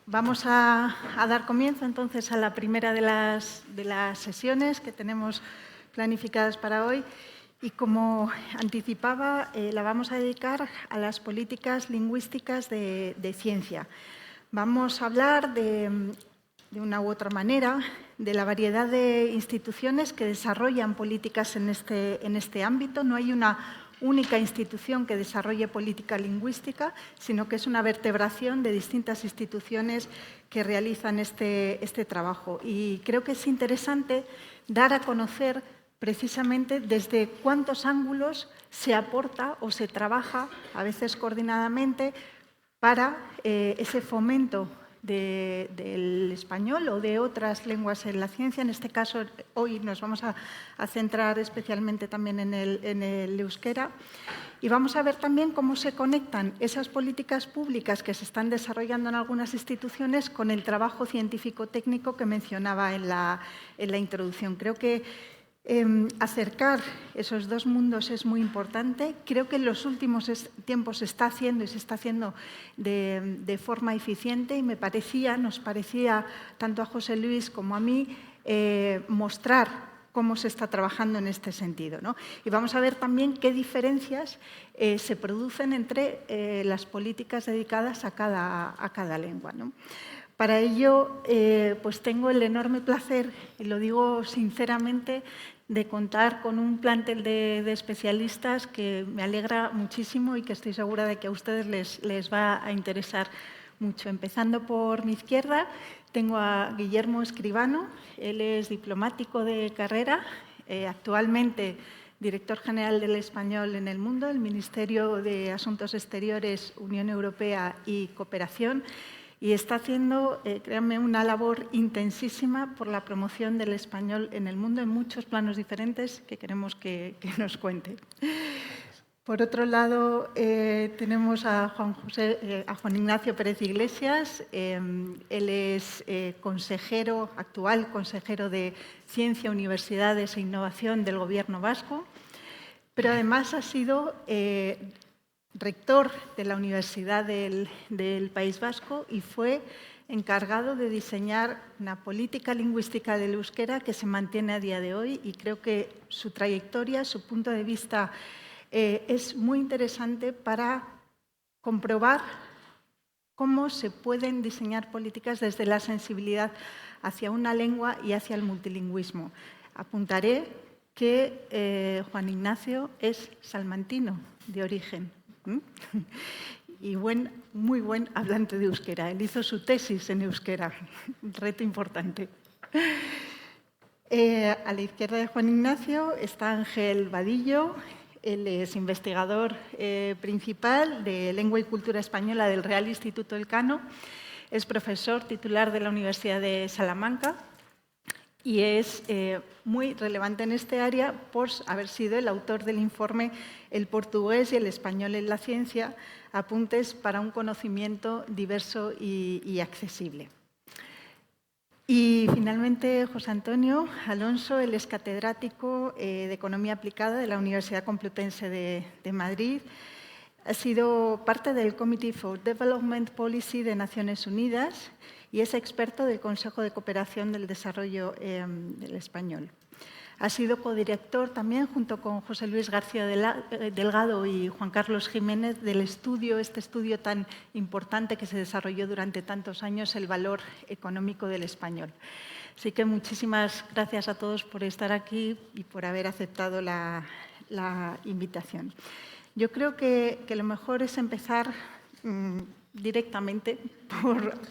Vamos a dar comienzo entonces a la primera de las sesiones que tenemos planificadas para hoy y, como anticipaba, la vamos a dedicar a las políticas lingüísticas de ciencia. Vamos a hablar de una u otra manera de la variedad de instituciones que desarrollan políticas en este ámbito. No hay una única institución que desarrolle política lingüística, sino que es una vertebración de distintas instituciones que realizan este trabajo. Y creo que es interesante dar a conocer precisamente desde cuántos ángulos se aporta o se trabaja, a veces coordinadamente, para ese fomento del español o de otras lenguas en la ciencia. En este caso, hoy nos vamos a centrar especialmente también en el euskera. Y vamos a ver también cómo se conectan esas políticas públicas que se están desarrollando en algunas instituciones con el trabajo científico-técnico que mencionaba en la introducción. Creo que acercar esos dos mundos es muy importante. Creo que en los últimos tiempos se está haciendo y se está haciendo de forma eficiente y nos parecía, tanto a José Luis como a mí, mostrar cómo se está trabajando en este sentido, ¿no? Y vamos a ver también qué diferencias se producen entre las políticas dedicadas a cada lengua, ¿no? Para ello, pues tengo el enorme placer, y lo digo sinceramente, de contar con un plantel de especialistas que me alegra muchísimo y que estoy segura de que a ustedes les va a interesar mucho. Empezando por mi izquierda, tengo a Guillermo Escribano. Él es diplomático de carrera, actualmente director general del Español en el mundo, el Ministerio de Asuntos Exteriores, Unión Europea y Cooperación. Y está haciendo, créanme, una labor intensísima por la promoción del español en el mundo en muchos planos diferentes que queremos que nos cuente. Por otro lado, tenemos a Juan Ignacio Pérez Iglesias. Él es actual consejero de Ciencia, Universidades e Innovación del Gobierno vasco, pero además ha sido rector de la Universidad del País Vasco y fue encargado de diseñar una política lingüística del euskera que se mantiene a día de hoy, y creo que su trayectoria, su punto de vista es muy interesante para comprobar cómo se pueden diseñar políticas desde la sensibilidad hacia una lengua y hacia el multilingüismo. Apuntaré que Juan Ignacio es salmantino de origen. Y muy buen hablante de euskera. Él hizo su tesis en euskera, un reto importante. A la izquierda de Juan Ignacio está Ángel Vadillo. Él es investigador principal de Lengua y Cultura Española del Real Instituto Elcano. Es profesor titular de la Universidad de Salamanca y es muy relevante en este área por haber sido el autor del informe El portugués y el español en la ciencia, apuntes para un conocimiento diverso y accesible. Y finalmente, José Antonio Alonso, él es catedrático de Economía Aplicada de la Universidad Complutense de Madrid. Ha sido parte del Committee for Development Policy de Naciones Unidas y es experto del Consejo de Cooperación del Desarrollo del Español. Ha sido codirector también, junto con José Luis García Delgado y Juan Carlos Jiménez, este estudio tan importante que se desarrolló durante tantos años, el valor económico del español. Así que muchísimas gracias a todos por estar aquí y por haber aceptado la invitación. Yo creo que lo mejor es empezar directamente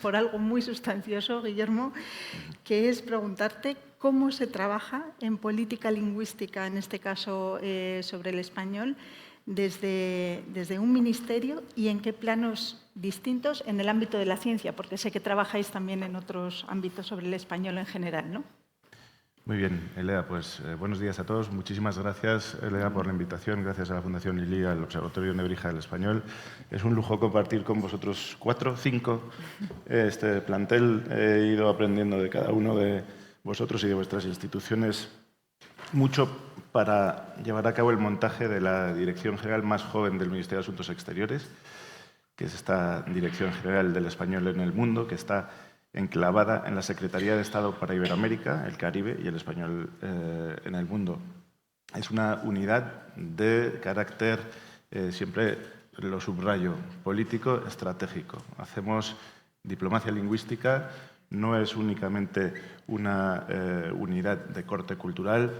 por algo muy sustancioso, Guillermo, que es preguntarte cómo se trabaja en política lingüística, en este caso sobre el español, desde un ministerio y en qué planos distintos en el ámbito de la ciencia, porque sé que trabajáis también en otros ámbitos sobre el español en general, ¿no? Muy bien, Elea, pues buenos días a todos. Muchísimas gracias, Elea, por la invitación. Gracias a la Fundación Lili, al Observatorio Nebrija del Español. Es un lujo compartir con vosotros 5 este plantel. He ido aprendiendo de cada uno de vosotros y de vuestras instituciones mucho para llevar a cabo el montaje de la dirección general más joven del Ministerio de Asuntos Exteriores, que es esta Dirección General del Español en el Mundo, que está enclavada en la Secretaría de Estado para Iberoamérica, el Caribe y el Español en el Mundo. Es una unidad de carácter, siempre lo subrayo, político estratégico. Hacemos diplomacia lingüística, no es únicamente una unidad de corte cultural,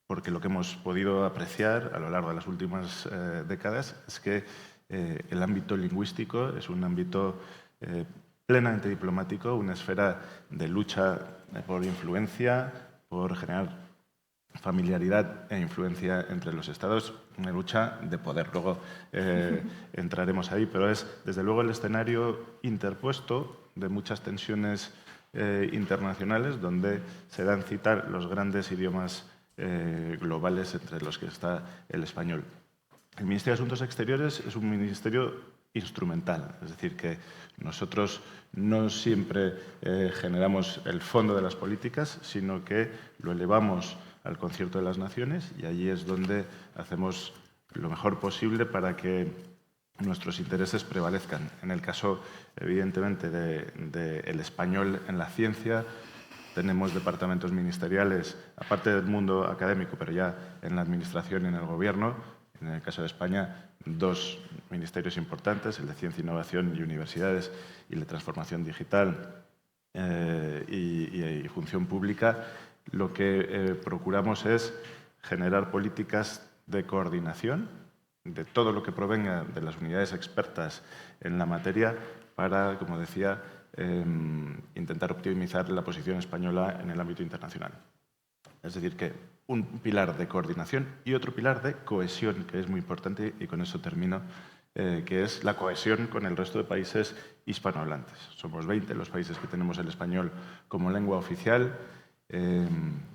porque lo que hemos podido apreciar a lo largo de las últimas décadas es que el ámbito lingüístico es un ámbito plenamente diplomático, una esfera de lucha por influencia, por generar familiaridad e influencia entre los Estados, una lucha de poder. Luego entraremos ahí, pero es desde luego el escenario interpuesto de muchas tensiones internacionales donde se dan cita los grandes idiomas globales entre los que está el español. El Ministerio de Asuntos Exteriores es un ministerio instrumental, es decir, que nosotros no siempre generamos el fondo de las políticas, sino que lo elevamos al concierto de las naciones y allí es donde hacemos lo mejor posible para que nuestros intereses prevalezcan. En el caso, evidentemente, del español en la ciencia, tenemos departamentos ministeriales, aparte del mundo académico, pero ya en la administración y en el gobierno. En el caso de España, 2 ministerios importantes, el de Ciencia, Innovación y Universidades y el de Transformación Digital y Función Pública. Lo que procuramos es generar políticas de coordinación de todo lo que provenga de las unidades expertas en la materia para, como decía, intentar optimizar la posición española en el ámbito internacional. Es decir, que un pilar de coordinación y otro pilar de cohesión, que es muy importante, y con eso termino, que es la cohesión con el resto de países hispanohablantes. Somos 20 los países que tenemos el español como lengua oficial.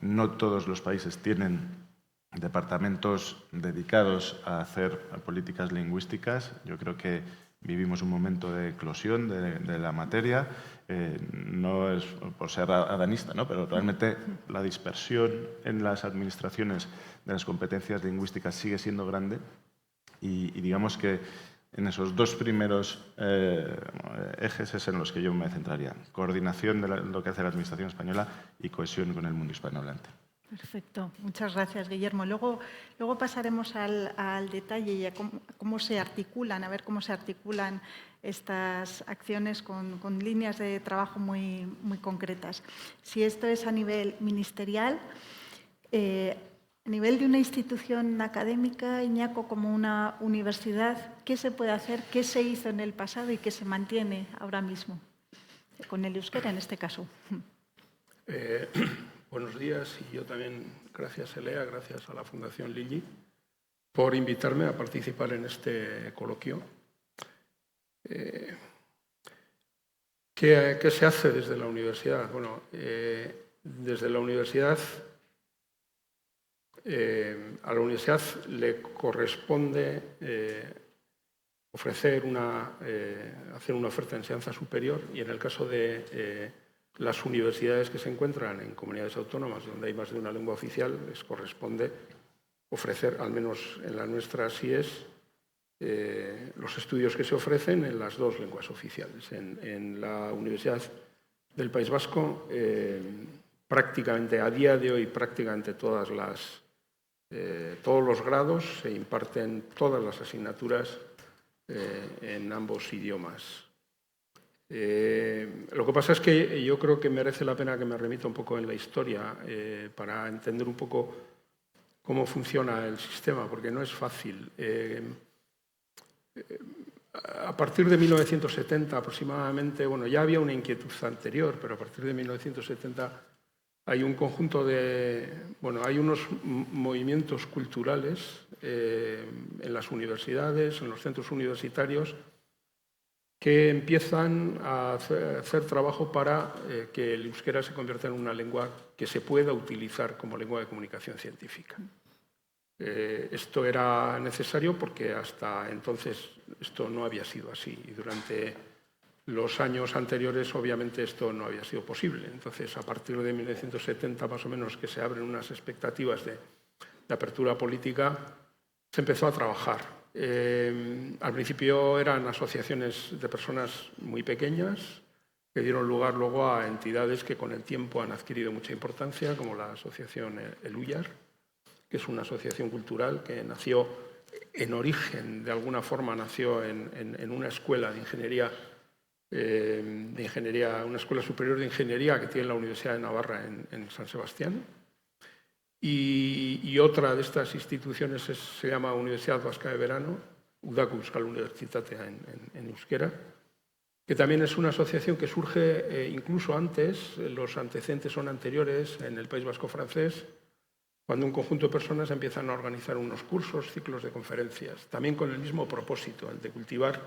No todos los países tienen departamentos dedicados a hacer políticas lingüísticas. Yo creo que vivimos un momento de eclosión de la materia. No es por ser adanista, ¿no? Pero realmente la dispersión en las administraciones de las competencias lingüísticas sigue siendo grande y digamos que en esos 2 primeros ejes es en los que yo me centraría. Coordinación de lo que hace la Administración española y cohesión con el mundo hispanohablante. Perfecto, muchas gracias, Guillermo. Luego pasaremos al detalle y a cómo se articulan, a ver cómo se articulan estas acciones con líneas de trabajo muy concretas. Si esto es a nivel ministerial, a nivel de una institución académica, Iñaco, como una universidad, ¿qué se puede hacer? ¿Qué se hizo en el pasado y qué se mantiene ahora mismo? Con el euskera, en este caso. Buenos días y yo también, gracias Elea, gracias a la Fundación Lilly por invitarme a participar en este coloquio. ¿Qué se hace desde la universidad? Bueno, desde la universidad, a la universidad le corresponde hacer una oferta de enseñanza superior y en el caso de las universidades que se encuentran en comunidades autónomas donde hay más de una lengua oficial, les corresponde ofrecer, al menos en la nuestra así es, los estudios que se ofrecen en las 2 lenguas oficiales. En la Universidad del País Vasco, prácticamente a día de hoy, prácticamente todos los grados se imparten todas las asignaturas en ambos idiomas. Lo que pasa es que yo creo que merece la pena que me remita un poco en la historia para entender un poco cómo funciona el sistema, porque no es fácil. A partir de 1970 aproximadamente, bueno, ya había una inquietud anterior, pero a partir de 1970 hay un conjunto de, bueno, hay unos movimientos culturales en las universidades, en los centros universitarios, que empiezan a hacer trabajo para que el euskera se convierta en una lengua que se pueda utilizar como lengua de comunicación científica. Esto era necesario porque hasta entonces esto no había sido así y durante los años anteriores obviamente esto no había sido posible. Entonces, a partir de 1970 más o menos que se abren unas expectativas de apertura política, se empezó a trabajar Al principio eran asociaciones de personas muy pequeñas que dieron lugar luego a entidades que con el tiempo han adquirido mucha importancia, como la asociación El Uyar, que es una asociación cultural que nació en origen, de alguna forma nació en una escuela de ingeniería, una escuela superior de ingeniería que tiene la Universidad de Navarra en San Sebastián. Y otra de estas instituciones se llama Universidad Vasca de Verano, Udako Euskal Unibertsitatea en euskera, que también es una asociación que surge incluso antes, los antecedentes son anteriores en el País Vasco francés, cuando un conjunto de personas empiezan a organizar unos cursos, ciclos de conferencias, también con el mismo propósito, el de cultivar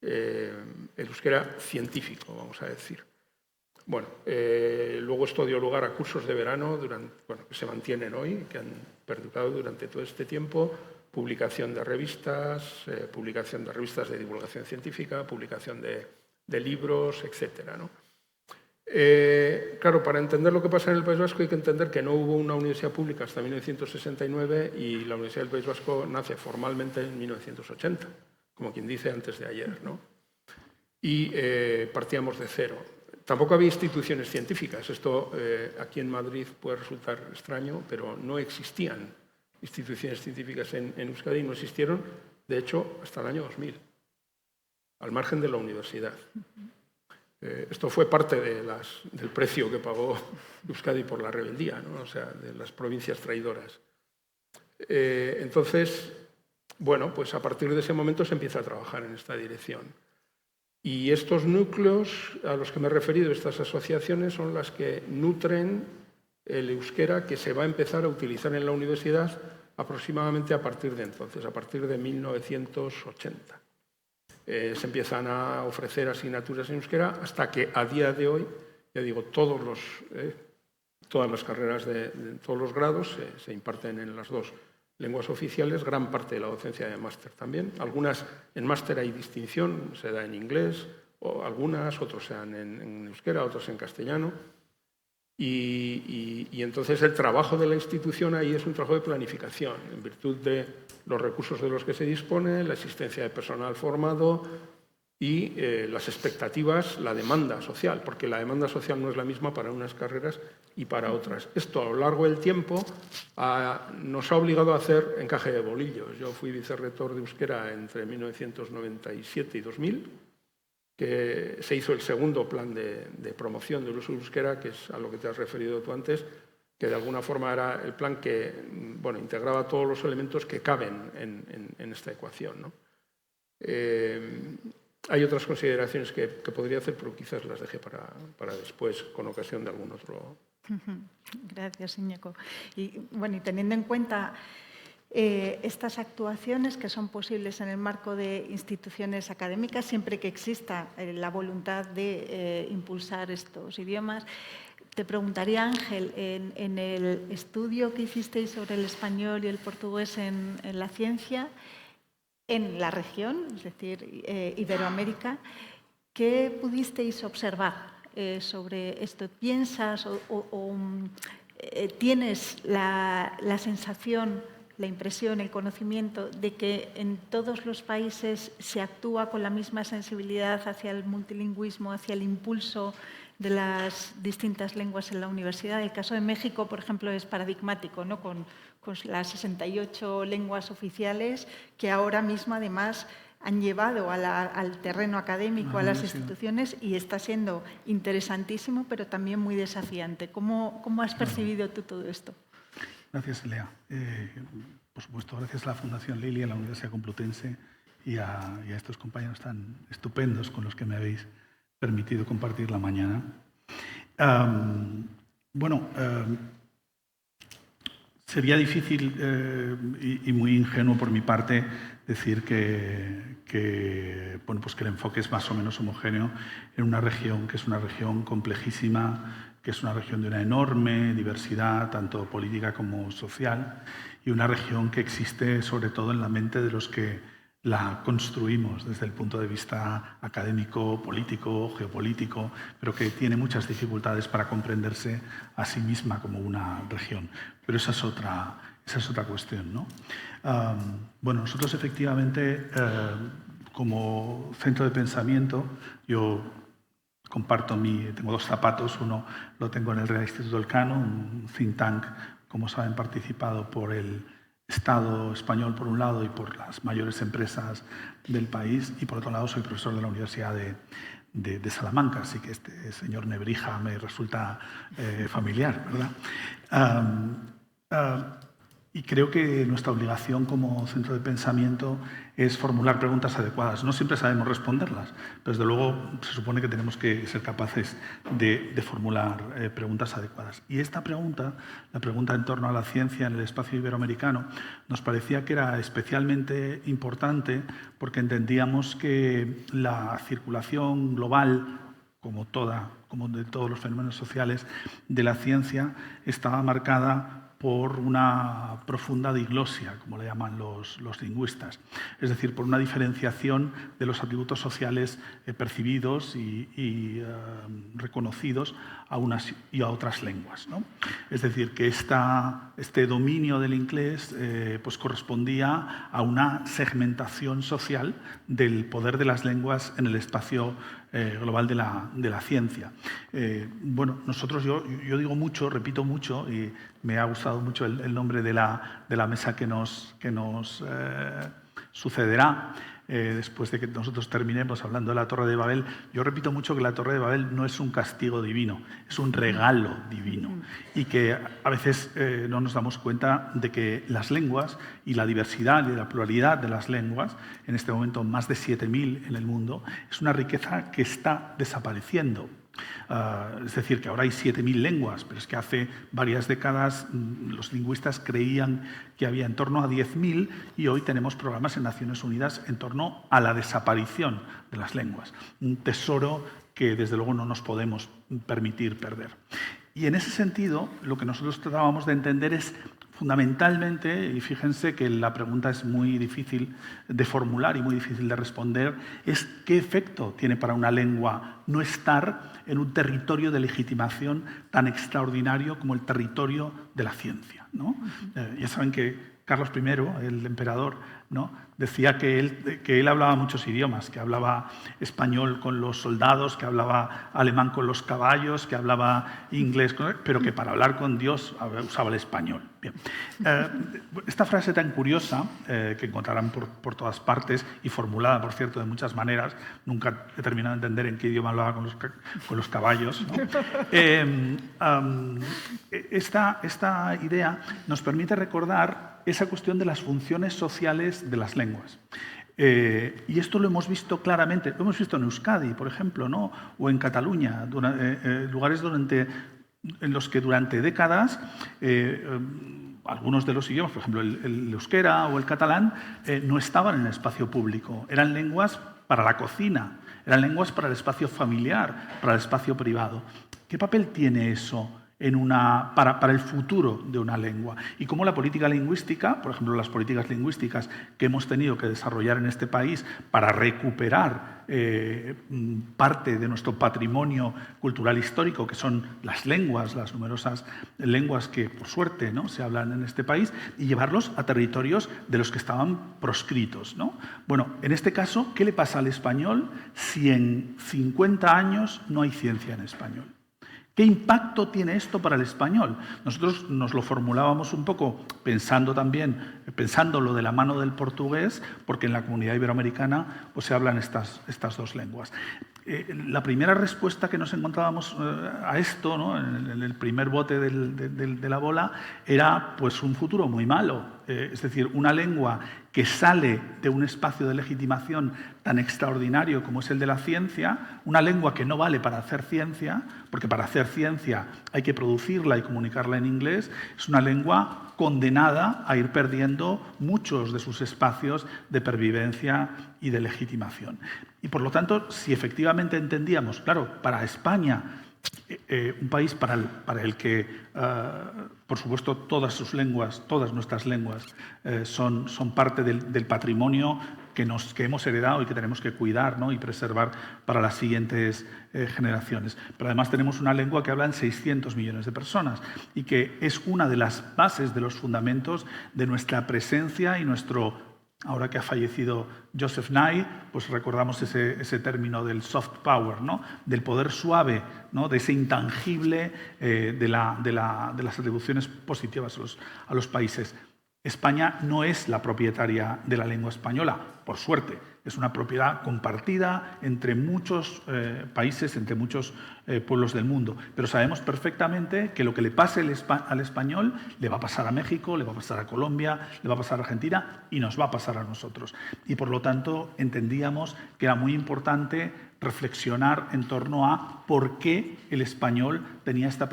el euskera científico, vamos a decir. Bueno, luego esto dio lugar a cursos de verano que se mantienen hoy, que han perdurado durante todo este tiempo, publicación de revistas de divulgación científica, publicación de libros, etc. ¿no? Claro, para entender lo que pasa en el País Vasco hay que entender que no hubo una universidad pública hasta 1969 y la Universidad del País Vasco nace formalmente en 1980, como quien dice antes de ayer, ¿no? Y partíamos de cero. Tampoco había instituciones científicas. Esto aquí en Madrid puede resultar extraño, pero no existían instituciones científicas en Euskadi, no existieron, de hecho, hasta el año 2000, al margen de la universidad. Esto fue parte del precio que pagó Euskadi por la rebeldía, ¿no? O sea, de las provincias traidoras. Entonces, bueno, pues a partir de ese momento se empieza a trabajar en esta dirección. Y estos núcleos a los que me he referido, estas asociaciones, son las que nutren el euskera que se va a empezar a utilizar en la universidad aproximadamente a partir de entonces, a partir de 1980. Se empiezan a ofrecer asignaturas en euskera hasta que a día de hoy, ya digo, todas las carreras de todos los grados se imparten en las dos lenguas oficiales, gran parte de la docencia de máster también. Algunas en máster hay distinción, se da en inglés, o algunas, otros se dan en euskera, otros en castellano. Y entonces el trabajo de la institución ahí es un trabajo de planificación, en virtud de los recursos de los que se dispone, la existencia de personal formado y las expectativas, la demanda social, porque la demanda social no es la misma para unas carreras y para otras. Esto a lo largo del tiempo nos ha obligado a hacer encaje de bolillos. Yo fui vicerrector de euskera entre 1997 y 2000, que se hizo el segundo plan de promoción del uso del euskera, que es a lo que te has referido tú antes, que de alguna forma era el plan que integraba todos los elementos que caben en esta ecuación, ¿no? Hay otras consideraciones que podría hacer, pero quizás las deje para después, con ocasión de algún otro. Gracias, Iñigo. Y teniendo en cuenta estas actuaciones que son posibles en el marco de instituciones académicas, siempre que exista la voluntad de impulsar estos idiomas, te preguntaría, Ángel, en el estudio que hicisteis sobre el español y el portugués en la ciencia, en la región, es decir, Iberoamérica, ¿qué pudisteis observar sobre esto? ¿Piensas o tienes la sensación, la impresión, el conocimiento de que en todos los países se actúa con la misma sensibilidad hacia el multilingüismo, hacia el impulso de las distintas lenguas en la universidad? El caso de México, por ejemplo, es paradigmático, ¿no? Con las 68 lenguas oficiales que ahora mismo, además, han llevado al terreno académico, a las instituciones, y está siendo interesantísimo, pero también muy desafiante. ¿Cómo has percibido tú todo esto? Gracias, Elea. Por supuesto, gracias a la Fundación Lili, a la Universidad Complutense y a estos compañeros tan estupendos con los que me habéis permitido compartir la mañana. Sería difícil y muy ingenuo por mi parte decir que el enfoque es más o menos homogéneo en una región que es una región complejísima, que es una región de una enorme diversidad, tanto política como social, y una región que existe sobre todo en la mente de los que la construimos desde el punto de vista académico, político, geopolítico, pero que tiene muchas dificultades para comprenderse a sí misma como una región. Pero esa es otra cuestión, ¿no? Bueno, nosotros efectivamente, como centro de pensamiento, yo comparto tengo dos zapatos. Uno lo tengo en el Real Instituto Elcano, un think tank, como saben, participado por el Estado español por un lado y por las mayores empresas del país, y por otro lado soy profesor de la Universidad de Salamanca, así que este señor Nebrija me resulta familiar, ¿verdad? Y creo que nuestra obligación como centro de pensamiento es formular preguntas adecuadas. No siempre sabemos responderlas, pero desde luego se supone que tenemos que ser capaces de formular preguntas adecuadas. Y esta pregunta, la pregunta en torno a la ciencia en el espacio iberoamericano, nos parecía que era especialmente importante porque entendíamos que la circulación global, como de todos los fenómenos sociales de la ciencia, estaba marcada por una profunda diglosia, como le llaman los lingüistas, es decir, por una diferenciación de los atributos sociales percibidos y reconocidos a unas y a otras lenguas, ¿no? Es decir, que este dominio del inglés pues correspondía a una segmentación social del poder de las lenguas en el espacio global de la ciencia. Bueno, nosotros, yo digo mucho, repito mucho, y me ha gustado mucho el nombre de la mesa que nos sucederá después de que nosotros terminemos hablando de la Torre de Babel. Yo repito mucho que la Torre de Babel no es un castigo divino, es un regalo divino, y que a veces no nos damos cuenta de que las lenguas y la diversidad y la pluralidad de las lenguas, en este momento más de 7.000 en el mundo, es una riqueza que está desapareciendo. Es decir, que ahora hay 7.000 lenguas, pero es que hace varias décadas los lingüistas creían que había en torno a 10.000 y hoy tenemos programas en Naciones Unidas en torno a la desaparición de las lenguas. Un tesoro que desde luego no nos podemos permitir perder. Y en ese sentido, lo que nosotros tratábamos de entender es fundamentalmente, y fíjense que la pregunta es muy difícil de formular y muy difícil de responder, es qué efecto tiene para una lengua no estar en un territorio de legitimación tan extraordinario como el territorio de la ciencia, ¿no? Ya saben que Carlos I, el emperador, ¿no?, decía que él hablaba muchos idiomas, que hablaba español con los soldados, que hablaba alemán con los caballos, que hablaba inglés, pero que para hablar con Dios usaba el español. Bien. Esta frase tan curiosa, que encontrarán por todas partes y formulada, por cierto, de muchas maneras, nunca he terminado de entender en qué idioma hablaba con los caballos, ¿no? Esta idea nos permite recordar esa cuestión de las funciones sociales de las lenguas. Y esto lo hemos visto claramente, lo hemos visto en Euskadi, por ejemplo, ¿no?, o en Cataluña, lugares en los que durante décadas algunos de los idiomas, por ejemplo el euskera o el catalán, no estaban en el espacio público. Eran lenguas para la cocina, eran lenguas para el espacio familiar, para el espacio privado. ¿Qué papel tiene eso para el futuro de una lengua? Y cómo la política lingüística, por ejemplo, las políticas lingüísticas que hemos tenido que desarrollar en este país para recuperar parte de nuestro patrimonio cultural histórico, que son las lenguas, las numerosas lenguas que, por suerte, ¿no?, se hablan en este país, y llevarlos a territorios de los que estaban proscritos, ¿no? Bueno, en este caso, ¿qué le pasa al español si en 50 años no hay ciencia en español? ¿Qué impacto tiene esto para el español? Nosotros nos lo formulábamos un poco pensándolo de la mano del portugués, porque en la comunidad iberoamericana pues, se hablan estas dos lenguas. La primera respuesta que nos encontrábamos a esto, ¿no?, en el primer bote de la bola, era pues, un futuro muy malo. Es decir, una lengua que sale de un espacio de legitimación tan extraordinario como es el de la ciencia, una lengua que no vale para hacer ciencia, porque para hacer ciencia hay que producirla y comunicarla en inglés, es una lengua condenada a ir perdiendo muchos de sus espacios de pervivencia y de legitimación. Y por lo tanto, si efectivamente entendíamos, claro, para España, un país para el que, por supuesto, todas sus lenguas, todas nuestras lenguas son parte del patrimonio que hemos heredado y que tenemos que cuidar, ¿no? y preservar para las siguientes generaciones. Pero además tenemos una lengua que hablan 600 millones de personas y que es una de las bases, de los fundamentos de nuestra presencia y nuestro... Ahora que ha fallecido Joseph Nye, pues recordamos ese término del soft power, ¿no? Del poder suave, ¿no? De ese intangible de las atribuciones positivas a los países. España no es la propietaria de la lengua española, por suerte. Es una propiedad compartida entre muchos países, entre muchos pueblos del mundo. Pero sabemos perfectamente que lo que le pase al español le va a pasar a México, le va a pasar a Colombia, le va a pasar a Argentina y nos va a pasar a nosotros. Y por lo tanto entendíamos que era muy importante reflexionar en torno a por qué el español tiene esta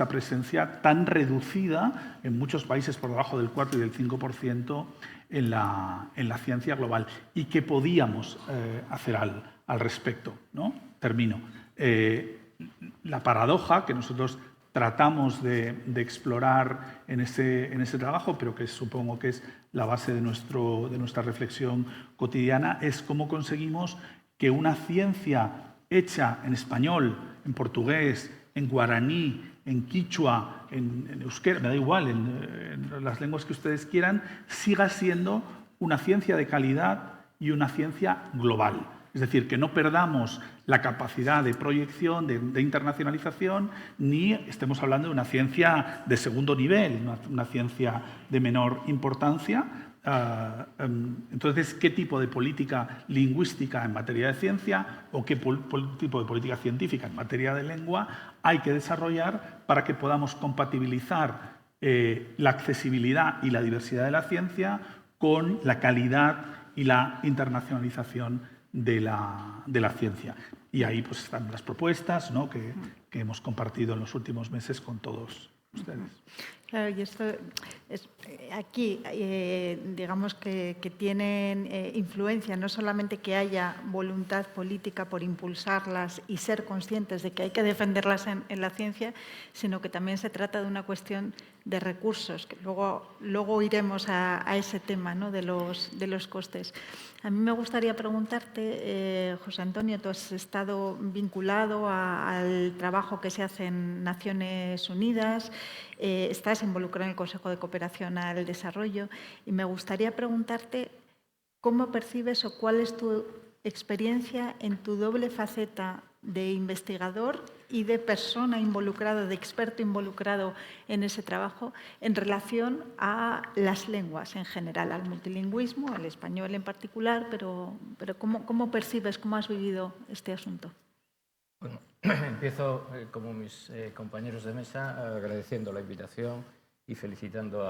presencia tan reducida en muchos países por debajo del 4 y del 5% en la ciencia global y qué podíamos hacer al respecto, ¿no? Termino. La paradoja que nosotros tratamos de explorar en ese trabajo, pero que supongo que es la base de nuestra reflexión cotidiana, es cómo conseguimos que una ciencia hecha en español, en portugués, en guaraní, en quichua, en euskera, me da igual, en las lenguas que ustedes quieran, siga siendo una ciencia de calidad y una ciencia global. Es decir, que no perdamos la capacidad de proyección, de internacionalización, ni estemos hablando de una ciencia de segundo nivel, una ciencia de menor importancia. Entonces, ¿qué tipo de política lingüística en materia de ciencia o qué tipo de política científica en materia de lengua hay que desarrollar para que podamos compatibilizar la accesibilidad y la diversidad de la ciencia con la calidad y la internacionalización de la ciencia? Y ahí pues están las propuestas, ¿no? que hemos compartido en los últimos meses con todos ustedes. Claro, y esto es, aquí, digamos que tienen influencia, no solamente que haya voluntad política por impulsarlas y ser conscientes de que hay que defenderlas en la ciencia, sino que también se trata de una cuestión de recursos, que luego iremos a ese tema, ¿no? de los costes. A mí me gustaría preguntarte, José Antonio, tú has estado vinculado al trabajo que se hace en Naciones Unidas, estás involucrado en el Consejo de Cooperación al Desarrollo y me gustaría preguntarte cómo percibes o cuál es tu experiencia en tu doble faceta de investigador y de persona involucrada, de experto involucrado en ese trabajo en relación a las lenguas en general, al multilingüismo, al español en particular, pero ¿cómo percibes, cómo has vivido este asunto? Bueno, empiezo, como mis compañeros de mesa, agradeciendo la invitación y felicitando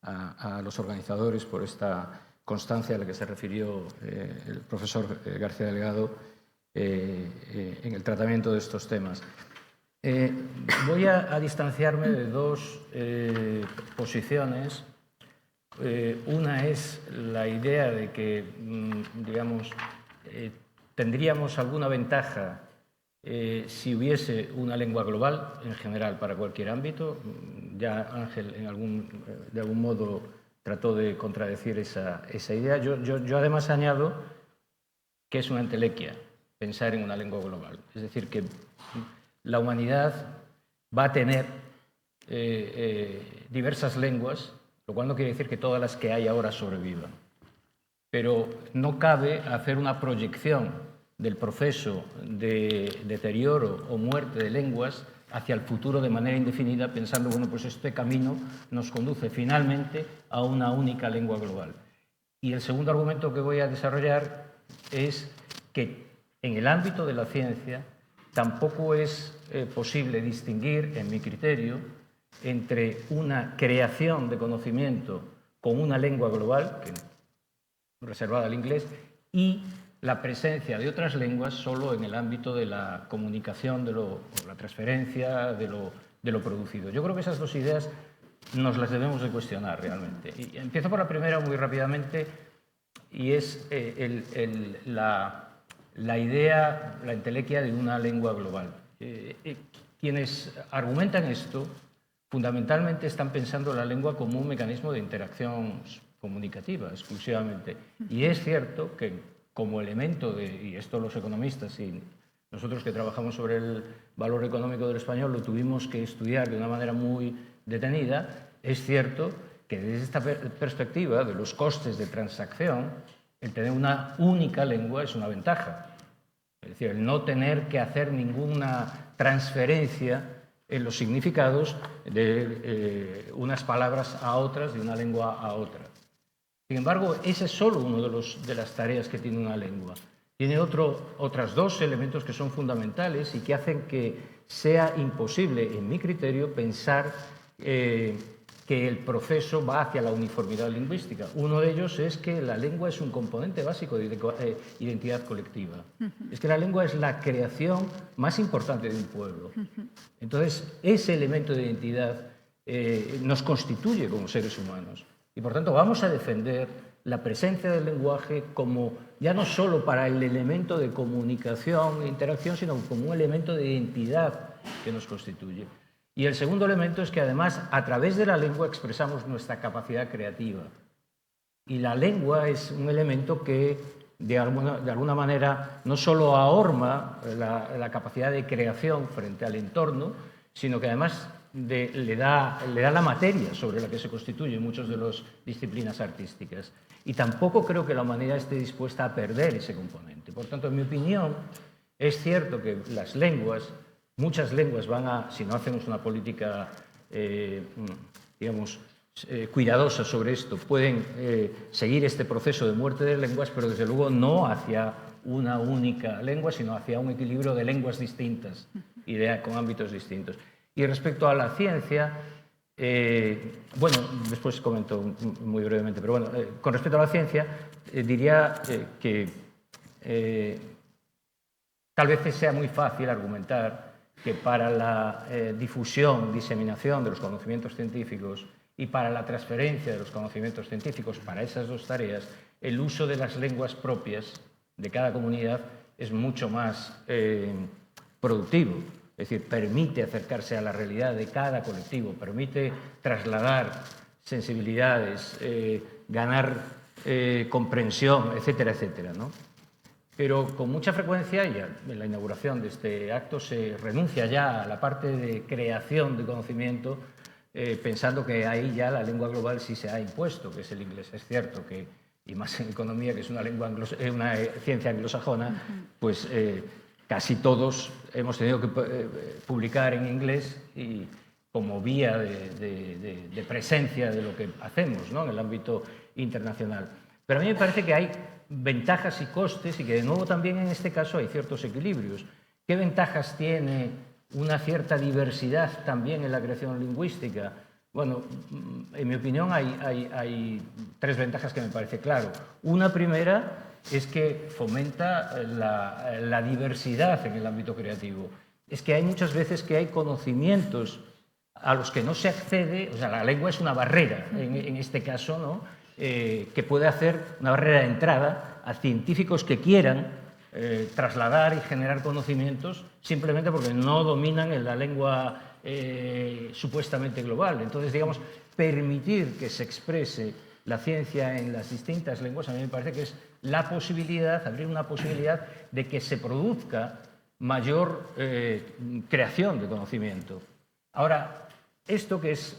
a los organizadores por esta constancia a la que se refirió el profesor García Delgado en el tratamiento de estos temas. Voy a distanciarme de dos posiciones. Una es la idea de que, digamos, tendríamos alguna ventaja si hubiese una lengua global, en general, para cualquier ámbito. Ya Ángel, de algún modo, trató de contradecir esa idea. Yo además añado que es una entelequia pensar en una lengua global. Es decir, que la humanidad va a tener diversas lenguas, lo cual no quiere decir que todas las que hay ahora sobrevivan. Pero no cabe hacer una proyección del proceso de deterioro o muerte de lenguas hacia el futuro de manera indefinida, pensando, bueno, pues este camino nos conduce finalmente a una única lengua global. Y el segundo argumento que voy a desarrollar es que en el ámbito de la ciencia tampoco es posible distinguir, en mi criterio, entre una creación de conocimiento con una lengua global, reservada al inglés, y la presencia de otras lenguas solo en el ámbito de la comunicación, de la transferencia, de lo producido. Yo creo que esas dos ideas nos las debemos de cuestionar realmente. Y empiezo por la primera muy rápidamente, y es la idea, la entelequia de una lengua global. Quienes argumentan esto fundamentalmente están pensando la lengua como un mecanismo de interacción comunicativa exclusivamente. Y es cierto que como elemento de, y esto los economistas y nosotros que trabajamos sobre el valor económico del español lo tuvimos que estudiar de una manera muy detenida, es cierto que desde esta perspectiva de los costes de transacción, el tener una única lengua es una ventaja. Es decir, el no tener que hacer ninguna transferencia en los significados de unas palabras a otras, de una lengua a otra. Sin embargo, ese es solo uno de las tareas que tiene una lengua. Tiene otros dos elementos que son fundamentales y que hacen que sea imposible, en mi criterio, pensar que el proceso va hacia la uniformidad lingüística. Uno de ellos es que la lengua es un componente básico de identidad colectiva. Es que la lengua es la creación más importante de un pueblo. Entonces, ese elemento de identidad nos constituye como seres humanos. Y, por tanto, vamos a defender la presencia del lenguaje como ya no solo para el elemento de comunicación e interacción, sino como un elemento de identidad que nos constituye. Y el segundo elemento es que además a través de la lengua expresamos nuestra capacidad creativa. Y la lengua es un elemento que de alguna manera no solo ahorma la capacidad de creación frente al entorno, sino que además le da la materia sobre la que se constituyen muchas de las disciplinas artísticas. Y tampoco creo que la humanidad esté dispuesta a perder ese componente. Por tanto, en mi opinión, es cierto que las lenguas, muchas lenguas van a, si no hacemos una política, digamos, cuidadosa sobre esto, pueden seguir este proceso de muerte de lenguas, pero desde luego no hacia una única lengua, sino hacia un equilibrio de lenguas distintas y con ámbitos distintos. Y respecto a la ciencia, bueno, después comento muy brevemente, pero bueno, con respecto a la ciencia, diría que tal vez sea muy fácil argumentar que para la difusión, diseminación de los conocimientos científicos y para la transferencia de los conocimientos científicos, para esas dos tareas, el uso de las lenguas propias de cada comunidad es mucho más productivo. Es decir, permite acercarse a la realidad de cada colectivo, permite trasladar sensibilidades, ganar comprensión, etcétera, etcétera, ¿no? Pero con mucha frecuencia, y en la inauguración de este acto, se renuncia ya a la parte de creación de conocimiento, pensando que ahí ya la lengua global sí se ha impuesto, que es el inglés. Es cierto que, y más en economía, que es una ciencia anglosajona, pues casi todos hemos tenido que publicar en inglés y como vía de presencia de lo que hacemos, ¿no?, en el ámbito internacional. Pero a mí me parece que hay ventajas y costes y que de nuevo también en este caso hay ciertos equilibrios. ¿Qué ventajas tiene una cierta diversidad también en la creación lingüística? Bueno, en mi opinión hay tres ventajas que me parece claro. Una primera es que fomenta la diversidad en el ámbito creativo. Es que hay muchas veces que hay conocimientos a los que no se accede, o sea, la lengua es una barrera, en este caso, ¿no?, que puede hacer una barrera de entrada a científicos que quieran trasladar y generar conocimientos simplemente porque no dominan la lengua supuestamente global. Entonces, digamos, permitir que se exprese la ciencia en las distintas lenguas, a mí me parece que es la posibilidad, abrir una posibilidad de que se produzca mayor creación de conocimiento. Ahora, esto que es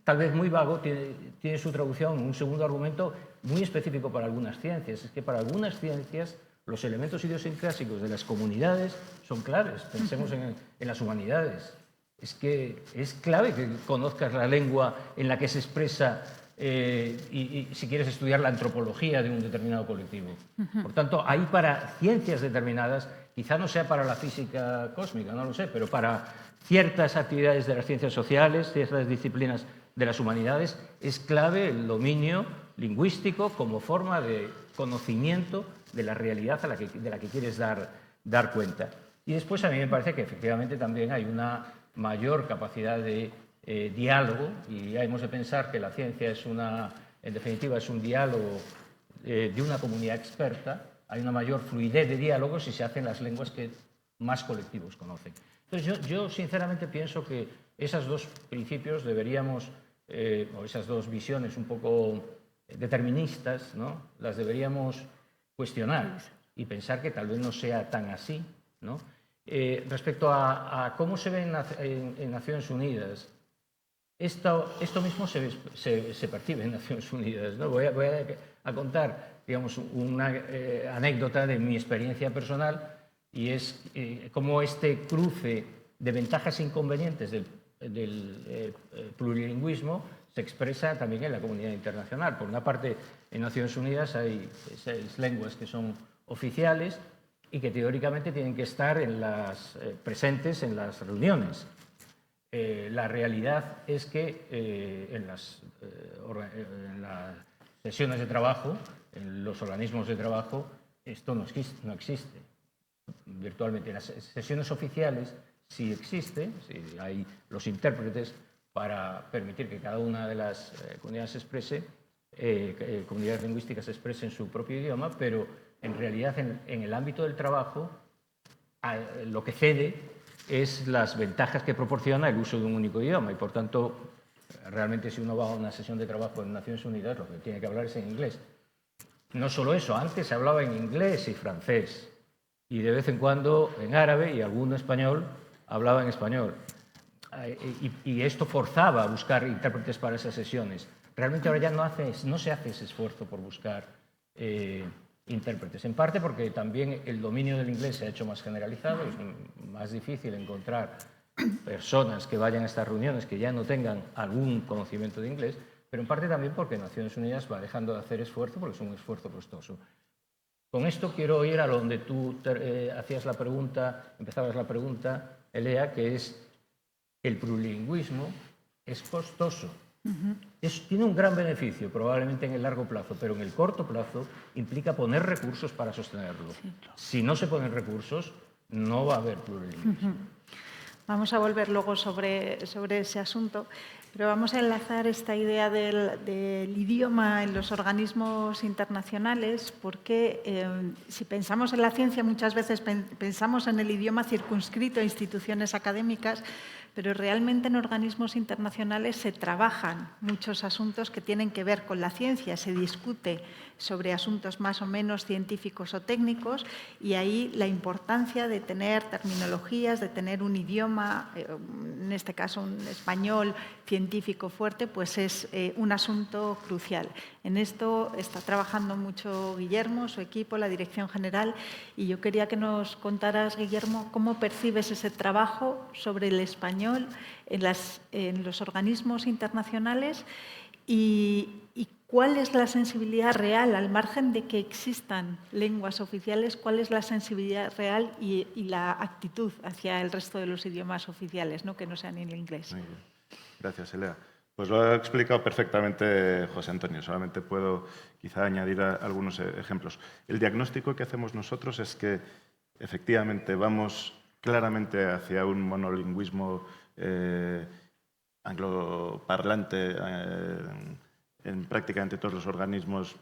tal vez muy vago, tiene su traducción en un segundo argumento muy específico para algunas ciencias. Es que para algunas ciencias los elementos idiosincrásicos de las comunidades son claves. Pensemos en las humanidades. Es que es clave que conozcas la lengua en la que se expresa y si quieres estudiar la antropología de un determinado colectivo. Por tanto, ahí para ciencias determinadas, quizá no sea para la física cósmica, no lo sé, pero para ciertas actividades de las ciencias sociales, ciertas disciplinas de las humanidades, es clave el dominio lingüístico como forma de conocimiento de la realidad de la que quieres dar cuenta. Y después a mí me parece que efectivamente también hay una mayor capacidad de diálogo, y ya hemos de pensar que la ciencia es en definitiva, es un diálogo de una comunidad experta. Hay una mayor fluidez de diálogo si se hacen las lenguas que más colectivos conocen. Entonces yo sinceramente pienso que esos dos principios deberíamos, o esas dos visiones un poco deterministas, ¿no?, las deberíamos cuestionar y pensar que tal vez no sea tan así, ¿no? Respecto a cómo se ve en Naciones Unidas, esto mismo se percibe en Naciones Unidas, ¿no? Voy a contar, digamos, una anécdota de mi experiencia personal, y es cómo este cruce de ventajas e inconvenientes del plurilingüismo se expresa también en la comunidad internacional. Por una parte, en Naciones Unidas hay 6 lenguas que son oficiales y que teóricamente tienen que estar presentes en las reuniones. La realidad es que en las sesiones de trabajo, en los organismos de trabajo, esto no existe virtualmente. En las sesiones oficiales sí existe, sí hay los intérpretes para permitir que cada una de las comunidades comunidades lingüísticas expresen su propio idioma, pero en realidad en el ámbito del trabajo lo que cede es las ventajas que proporciona el uso de un único idioma, y por tanto realmente si uno va a una sesión de trabajo en Naciones Unidas lo que tiene que hablar es en inglés. No solo eso, antes se hablaba en inglés y francés, y de vez en cuando en árabe, y alguno español hablaba en español. Y esto forzaba a buscar intérpretes para esas sesiones. Realmente ahora ya no se hace ese esfuerzo por buscar intérpretes, en parte porque también el dominio del inglés se ha hecho más generalizado, es más difícil encontrar personas que vayan a estas reuniones que ya no tengan algún conocimiento de inglés, pero en parte también porque Naciones Unidas va dejando de hacer esfuerzo porque es un esfuerzo costoso. Con esto quiero ir a donde tú empezabas la pregunta, Elea, que es el plurilingüismo es costoso. Tiene un gran beneficio probablemente en el largo plazo, pero en el corto plazo implica poner recursos para sostenerlo. Sí, claro. Si no se ponen recursos, no va a haber plurilingüismo. Vamos a volver luego sobre ese asunto, pero vamos a enlazar esta idea del idioma en los organismos internacionales, porque si pensamos en la ciencia muchas veces pensamos en el idioma circunscrito a instituciones académicas, pero realmente en organismos internacionales se trabajan muchos asuntos que tienen que ver con la ciencia, se discute sobre asuntos más o menos científicos o técnicos, y ahí la importancia de tener terminologías, de tener un idioma, en este caso un español científico fuerte, pues es un asunto crucial. En esto está trabajando mucho Guillermo, su equipo, la Dirección General, y yo quería que nos contaras, Guillermo, cómo percibes ese trabajo sobre el español en los organismos internacionales y cuál es la sensibilidad real, al margen de que existan lenguas oficiales, cuál es la sensibilidad real y la actitud hacia el resto de los idiomas oficiales, ¿no?, que no sean el inglés. Muy bien. Gracias, Elea. Pues lo ha explicado perfectamente José Antonio. Solamente puedo quizá añadir algunos ejemplos. El diagnóstico que hacemos nosotros es que efectivamente vamos claramente hacia un monolingüismo angloparlante en prácticamente todos los organismos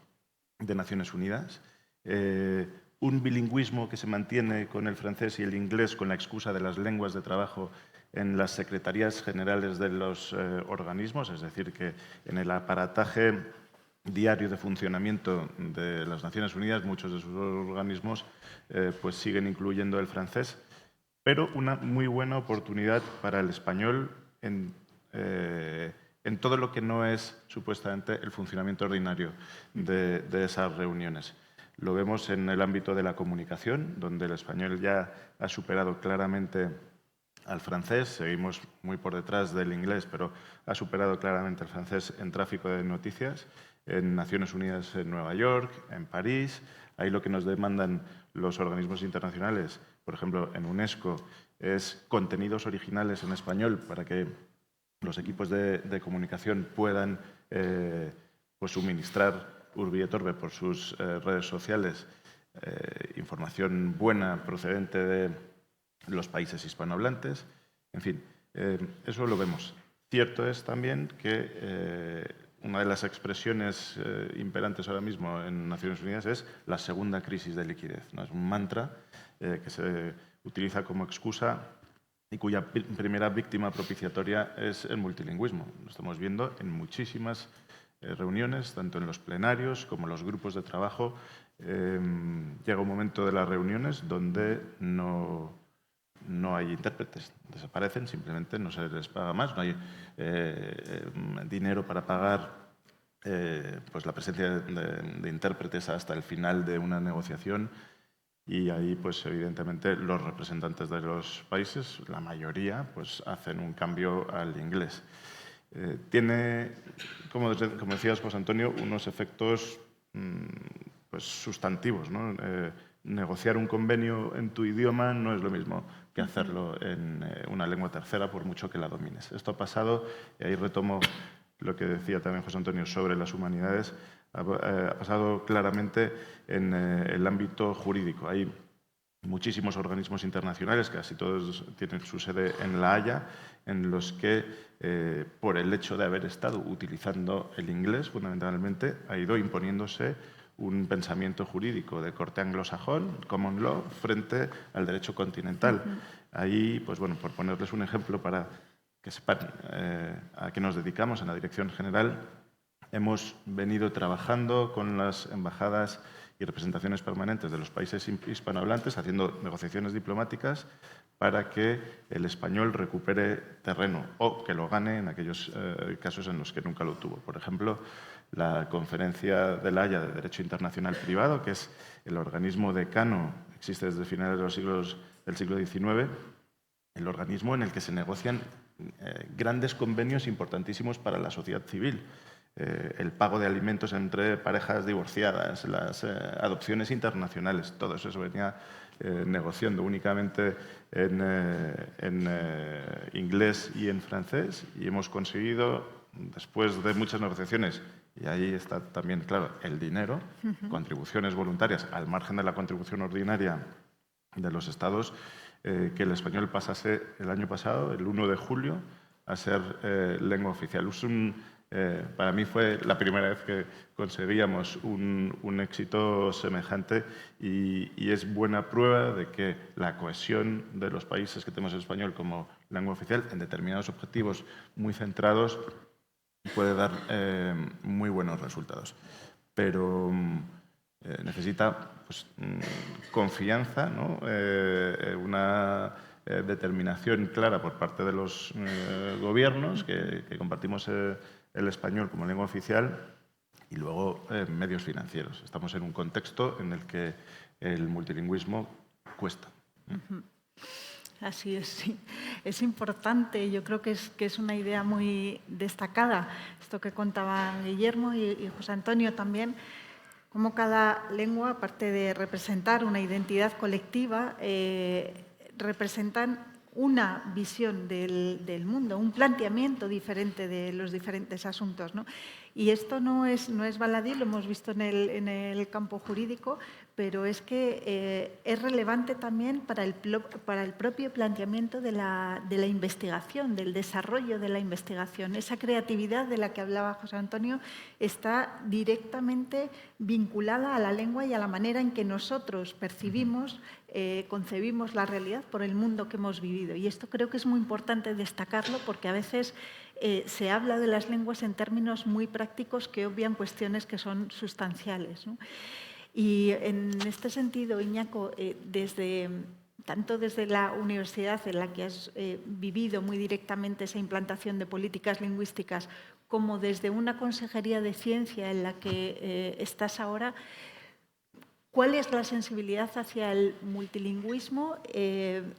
de Naciones Unidas. Un bilingüismo que se mantiene con el francés y el inglés con la excusa de las lenguas de trabajo en las secretarías generales de los organismos, es decir, que en el aparataje diario de funcionamiento de las Naciones Unidas, muchos de sus organismos pues siguen incluyendo el francés, pero una muy buena oportunidad para el español en todo lo que no es supuestamente el funcionamiento ordinario de esas reuniones. Lo vemos en el ámbito de la comunicación, donde el español ya ha superado claramente al francés, seguimos muy por detrás del inglés, pero ha superado claramente al francés en tráfico de noticias, en Naciones Unidas en Nueva York, en París. Ahí lo que nos demandan los organismos internacionales, por ejemplo, en UNESCO, es contenidos originales en español para que los equipos de comunicación puedan pues suministrar urbi et orbe por sus redes sociales información buena procedente de los países hispanohablantes. En fin, eso lo vemos. Cierto es también que una de las expresiones imperantes ahora mismo en Naciones Unidas es la segunda crisis de liquidez, ¿no? Es un mantra que se utiliza como excusa y cuya primera víctima propiciatoria es el multilingüismo. Lo estamos viendo en muchísimas reuniones, tanto en los plenarios como en los grupos de trabajo. Llega un momento de las reuniones donde no hay intérpretes, desaparecen, simplemente no se les paga más, no hay dinero para pagar pues la presencia de intérpretes hasta el final de una negociación, y ahí pues evidentemente los representantes de los países, la mayoría, pues hacen un cambio al inglés. Tiene, como decías, José Antonio, unos efectos pues sustantivos, ¿no? Negociar un convenio en tu idioma no es lo mismo que hacerlo en una lengua tercera, por mucho que la domines. Esto ha pasado, y ahí retomo lo que decía también José Antonio sobre las humanidades, ha pasado claramente en el ámbito jurídico. Hay muchísimos organismos internacionales, casi todos tienen su sede en La Haya, en los que, por el hecho de haber estado utilizando el inglés, fundamentalmente, ha ido imponiéndose un pensamiento jurídico de corte anglosajón, common law, frente al derecho continental. Ahí, pues bueno, por ponerles un ejemplo para que sepan a qué nos dedicamos en la Dirección General, hemos venido trabajando con las embajadas y representaciones permanentes de los países hispanohablantes, haciendo negociaciones diplomáticas para que el español recupere terreno o que lo gane en aquellos casos en los que nunca lo tuvo. Por ejemplo, la Conferencia de La Haya de Derecho Internacional Privado, que es el organismo decano, existe desde finales del siglo XIX, el organismo en el que se negocian grandes convenios importantísimos para la sociedad civil. El pago de alimentos entre parejas divorciadas, las adopciones internacionales, todo eso se venía negociando únicamente en inglés y en francés, y hemos conseguido, después de muchas negociaciones, y ahí está también, claro, el dinero, contribuciones voluntarias al margen de la contribución ordinaria de los Estados, que el español pasase el año pasado, el 1 de julio, a ser lengua oficial. Para mí fue la primera vez que conseguíamos un éxito semejante, y es buena prueba de que la cohesión de los países que tenemos el español como lengua oficial en determinados objetivos muy centrados puede dar muy buenos resultados. Pero necesita pues, confianza, ¿no? Una determinación clara por parte de los gobiernos que compartimos el español como lengua oficial, y luego medios financieros. Estamos en un contexto en el que el multilingüismo cuesta. Así es, sí. Es importante, yo creo que es una idea muy destacada, esto que contaban Guillermo y José Antonio también, cómo cada lengua, aparte de representar una identidad colectiva, representan una visión del mundo, un planteamiento diferente de los diferentes asuntos, ¿no? Y esto no es baladí, lo hemos visto en el campo jurídico, pero es que es relevante también para el propio planteamiento de la investigación, del desarrollo de la investigación. Esa creatividad de la que hablaba José Antonio está directamente vinculada a la lengua y a la manera en que nosotros percibimos, concebimos la realidad por el mundo que hemos vivido. Y esto creo que es muy importante destacarlo, porque a veces se habla de las lenguas en términos muy prácticos que obvian cuestiones que son sustanciales, ¿no? Y en este sentido, Iñaco, tanto desde la universidad en la que has vivido muy directamente esa implantación de políticas lingüísticas, como desde una consejería de ciencia en la que estás ahora, ¿cuál es la sensibilidad hacia el multilingüismo en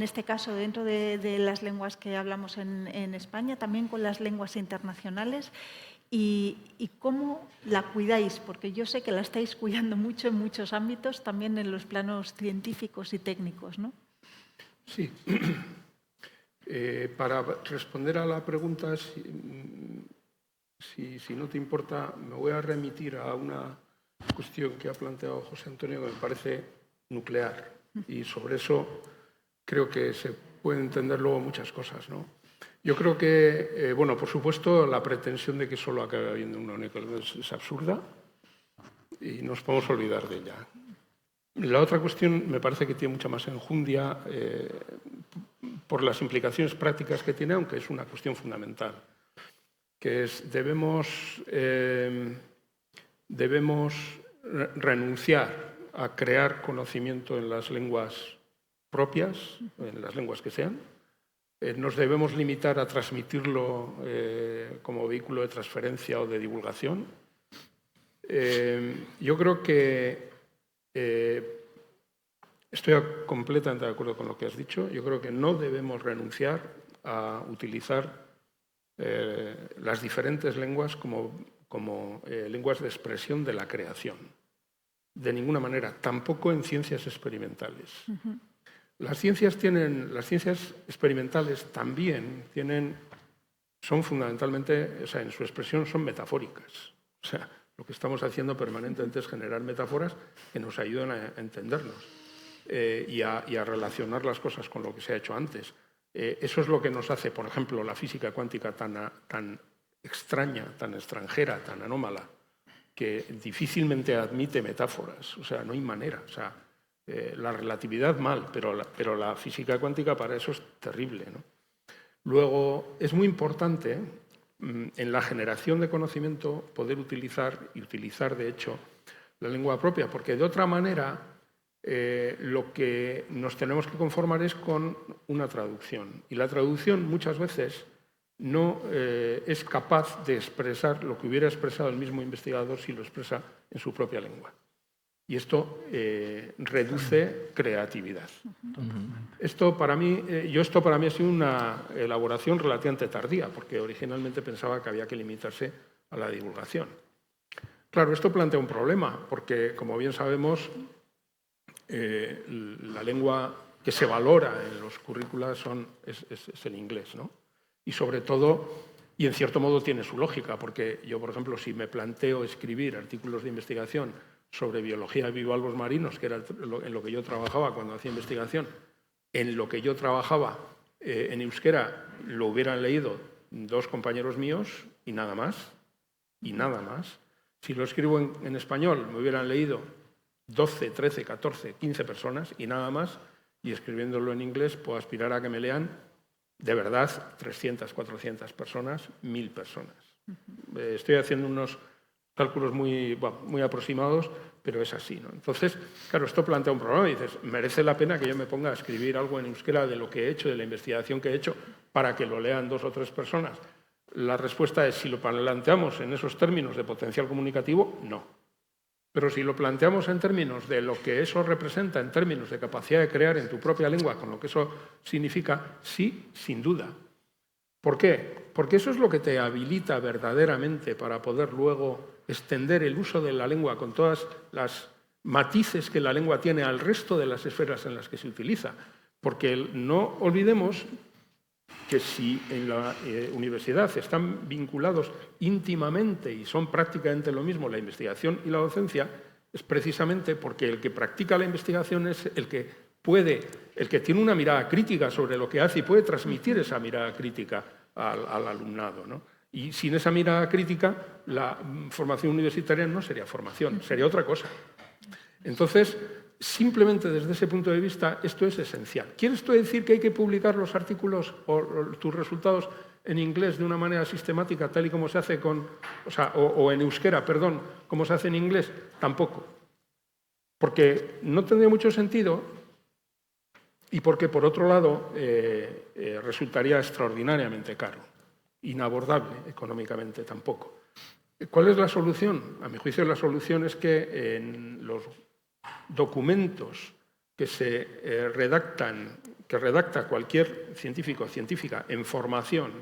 este caso, dentro de las lenguas que hablamos en España, también con las lenguas internacionales? Y cómo la cuidáis, porque yo sé que la estáis cuidando mucho en muchos ámbitos, también en los planos científicos y técnicos, ¿no? Sí. Para responder a la pregunta, si no te importa, me voy a remitir a una cuestión que ha planteado José Antonio que me parece nuclear, y sobre eso creo que se pueden entender luego muchas cosas, ¿no? Yo creo que, bueno, por supuesto, la pretensión de que solo acabe habiendo una única lengua es absurda y nos podemos olvidar de ella. La otra cuestión me parece que tiene mucha más enjundia por las implicaciones prácticas que tiene, aunque es una cuestión fundamental. que es debemos renunciar a crear conocimiento en las lenguas propias, en las lenguas que sean. Nos debemos limitar a transmitirlo como vehículo de transferencia o de divulgación. Yo creo que estoy completamente de acuerdo con lo que has dicho. Yo creo que no debemos renunciar a utilizar las diferentes lenguas como lenguas de expresión de la creación. De ninguna manera, tampoco en ciencias experimentales. Las ciencias experimentales también son fundamentalmente, o sea, en su expresión son metafóricas. O sea, lo que estamos haciendo permanentemente es generar metáforas que nos ayudan a entendernos y a relacionar las cosas con lo que se ha hecho antes. Eso es lo que nos hace, por ejemplo, la física cuántica tan extraña, tan extranjera, tan anómala, que difícilmente admite metáforas. O sea, no hay manera. O sea, la relatividad mal, pero la física cuántica para eso es terrible, ¿no? Luego, es muy importante en la generación de conocimiento poder utilizar de hecho la lengua propia, porque de otra manera lo que nos tenemos que conformar es con una traducción. Y la traducción muchas veces no es capaz de expresar lo que hubiera expresado el mismo investigador si lo expresa en su propia lengua. Y esto reduce creatividad. Esto para mí ha sido una elaboración relativamente tardía, porque originalmente pensaba que había que limitarse a la divulgación. Claro, esto plantea un problema, porque, como bien sabemos, la lengua que se valora en los currícula es el inglés, ¿no? Y sobre todo, y en cierto modo tiene su lógica, porque yo, por ejemplo, si me planteo escribir artículos de investigación sobre biología de bivalvos marinos, que era en lo que yo trabajaba cuando hacía investigación, en lo que yo trabajaba en euskera lo hubieran leído 2 compañeros míos y nada más. Y nada más. Si lo escribo en español me hubieran leído 12, 13, 14, 15 personas y nada más. Y escribiéndolo en inglés puedo aspirar a que me lean de verdad 300, 400 personas, 1000 personas. Estoy haciendo unos cálculos muy aproximados, pero es así, ¿no? Entonces, claro, esto plantea un problema. Y dices, ¿merece la pena que yo me ponga a escribir algo en euskera de lo que he hecho, de la investigación que he hecho, para que lo lean 2 o 3 personas? La respuesta es, si lo planteamos en esos términos de potencial comunicativo, no. Pero si lo planteamos en términos de lo que eso representa, en términos de capacidad de crear en tu propia lengua, con lo que eso significa, sí, sin duda. ¿Por qué? Porque eso es lo que te habilita verdaderamente para poder luego extender el uso de la lengua con todas las matices que la lengua tiene al resto de las esferas en las que se utiliza. Porque no olvidemos que si en la universidad están vinculados íntimamente y son prácticamente lo mismo la investigación y la docencia, es precisamente porque el que practica la investigación es el que tiene una mirada crítica sobre lo que hace y puede transmitir esa mirada crítica al alumnado, ¿no? Y sin esa mirada crítica, la formación universitaria no sería formación, sería otra cosa. Entonces, simplemente desde ese punto de vista, esto es esencial. ¿Quiere esto decir que hay que publicar los artículos o tus resultados en inglés de una manera sistemática, tal y como se hace o en euskera, perdón, como se hace en inglés? Tampoco. Porque no tendría mucho sentido y porque, por otro lado, resultaría extraordinariamente caro, inabordable económicamente tampoco. ¿Cuál es la solución? A mi juicio, la solución es que en los documentos que redacta cualquier científico o científica en formación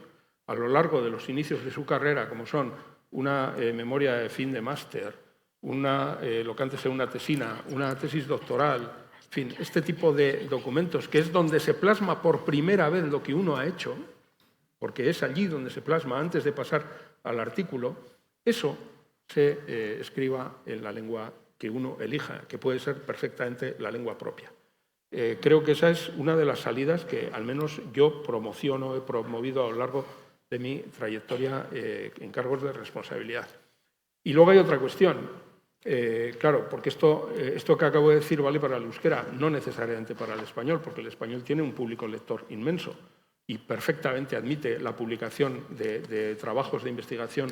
a lo largo de los inicios de su carrera, como son una memoria de fin de máster, lo que antes era una tesina, una tesis doctoral, en fin, este tipo de documentos, que es donde se plasma por primera vez lo que uno ha hecho, porque es allí donde se plasma antes de pasar al artículo, eso se escriba en la lengua que uno elija, que puede ser perfectamente la lengua propia. Creo que esa es una de las salidas que al menos yo he promovido a lo largo de mi trayectoria en cargos de responsabilidad. Y luego hay otra cuestión. Claro, porque esto que acabo de decir vale para el euskera, no necesariamente para el español, porque el español tiene un público lector inmenso. y perfectamente admite la publicación de trabajos de investigación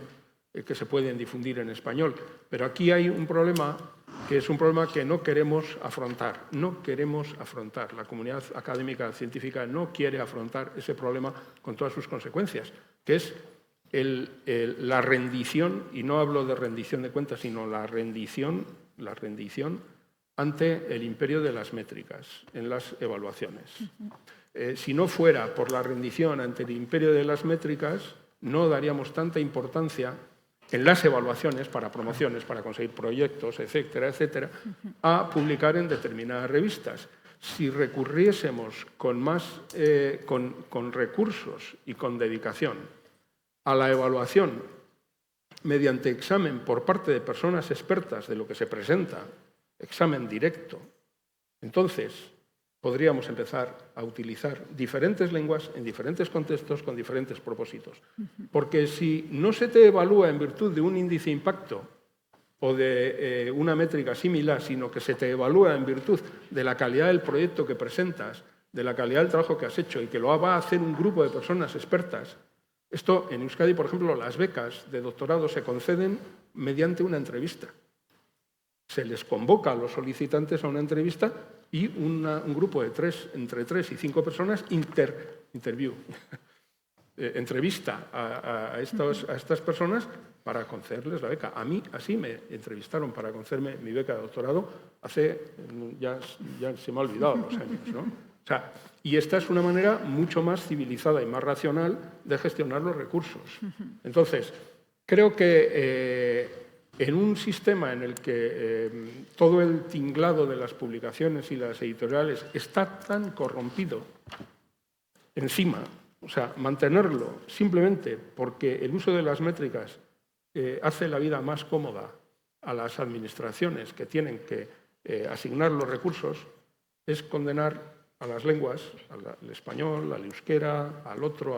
que se pueden difundir en español. Pero aquí hay un problema que es un problema que no queremos afrontar. No queremos afrontar. La comunidad académica científica no quiere afrontar ese problema con todas sus consecuencias, que es la rendición, y no hablo de rendición de cuentas, sino la rendición ante el imperio de las métricas en las evaluaciones. Si no fuera por la rendición ante el imperio de las métricas, no daríamos tanta importancia en las evaluaciones para promociones, para conseguir proyectos, etcétera, etcétera, a publicar en determinadas revistas. Si recurriésemos con recursos y con dedicación a la evaluación mediante examen por parte de personas expertas de lo que se presenta, examen directo, entonces podríamos empezar a utilizar diferentes lenguas en diferentes contextos con diferentes propósitos. Porque si no se te evalúa en virtud de un índice de impacto o de una métrica similar, sino que se te evalúa en virtud de la calidad del proyecto que presentas, de la calidad del trabajo que has hecho y que lo va a hacer un grupo de personas expertas, esto en Euskadi, por ejemplo, las becas de doctorado se conceden mediante una entrevista. Se les convoca a los solicitantes a una entrevista y un grupo de entre 3 y 5 personas entrevista a estas personas para concederles la beca. A mí así me entrevistaron para concederme mi beca de doctorado hace, ya se me ha olvidado los años, ¿no? O sea, y esta es una manera mucho más civilizada y más racional de gestionar los recursos. Entonces, creo que en un sistema en el que todo el tinglado de las publicaciones y las editoriales está tan corrompido encima, o sea, mantenerlo simplemente porque el uso de las métricas hace la vida más cómoda a las administraciones que tienen que asignar los recursos, es condenar a las lenguas, al español, al euskera, al otro,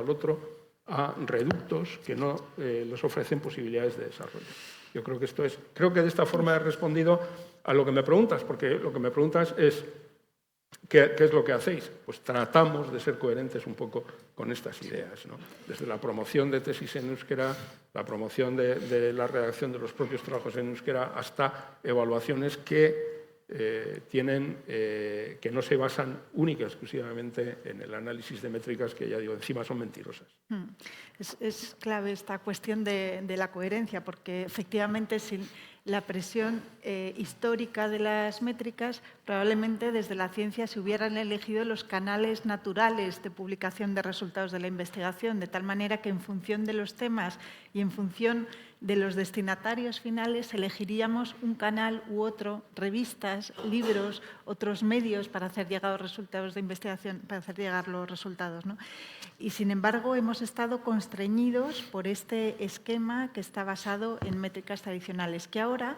a reductos que no les ofrecen posibilidades de desarrollo. Yo creo que creo que de esta forma he respondido a lo que me preguntas, porque lo que me preguntas es ¿qué es lo que hacéis? Pues tratamos de ser coherentes un poco con estas ideas, ¿no? Desde la promoción de tesis en euskera, la promoción de la redacción de los propios trabajos en euskera, hasta evaluaciones que que no se basan única y exclusivamente en el análisis de métricas que, ya digo, encima son mentirosas. Es clave esta cuestión de la coherencia, porque efectivamente sin la presión histórica de las métricas, probablemente desde la ciencia se hubieran elegido los canales naturales de publicación de resultados de la investigación, de tal manera que en función de los temas y en función de los destinatarios finales elegiríamos un canal u otro, revistas, libros, otros medios para hacer llegar los resultados de investigación, para hacer llegar los resultados, ¿no? Y sin embargo hemos estado constreñidos por este esquema que está basado en métricas tradicionales, que ahora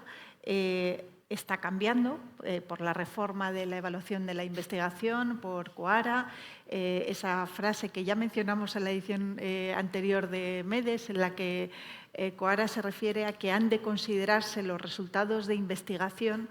está cambiando por la reforma de la evaluación de la investigación, por Coara, esa frase que ya mencionamos en la edición anterior de MEDES, en la que Coara se refiere a que han de considerarse los resultados de investigación,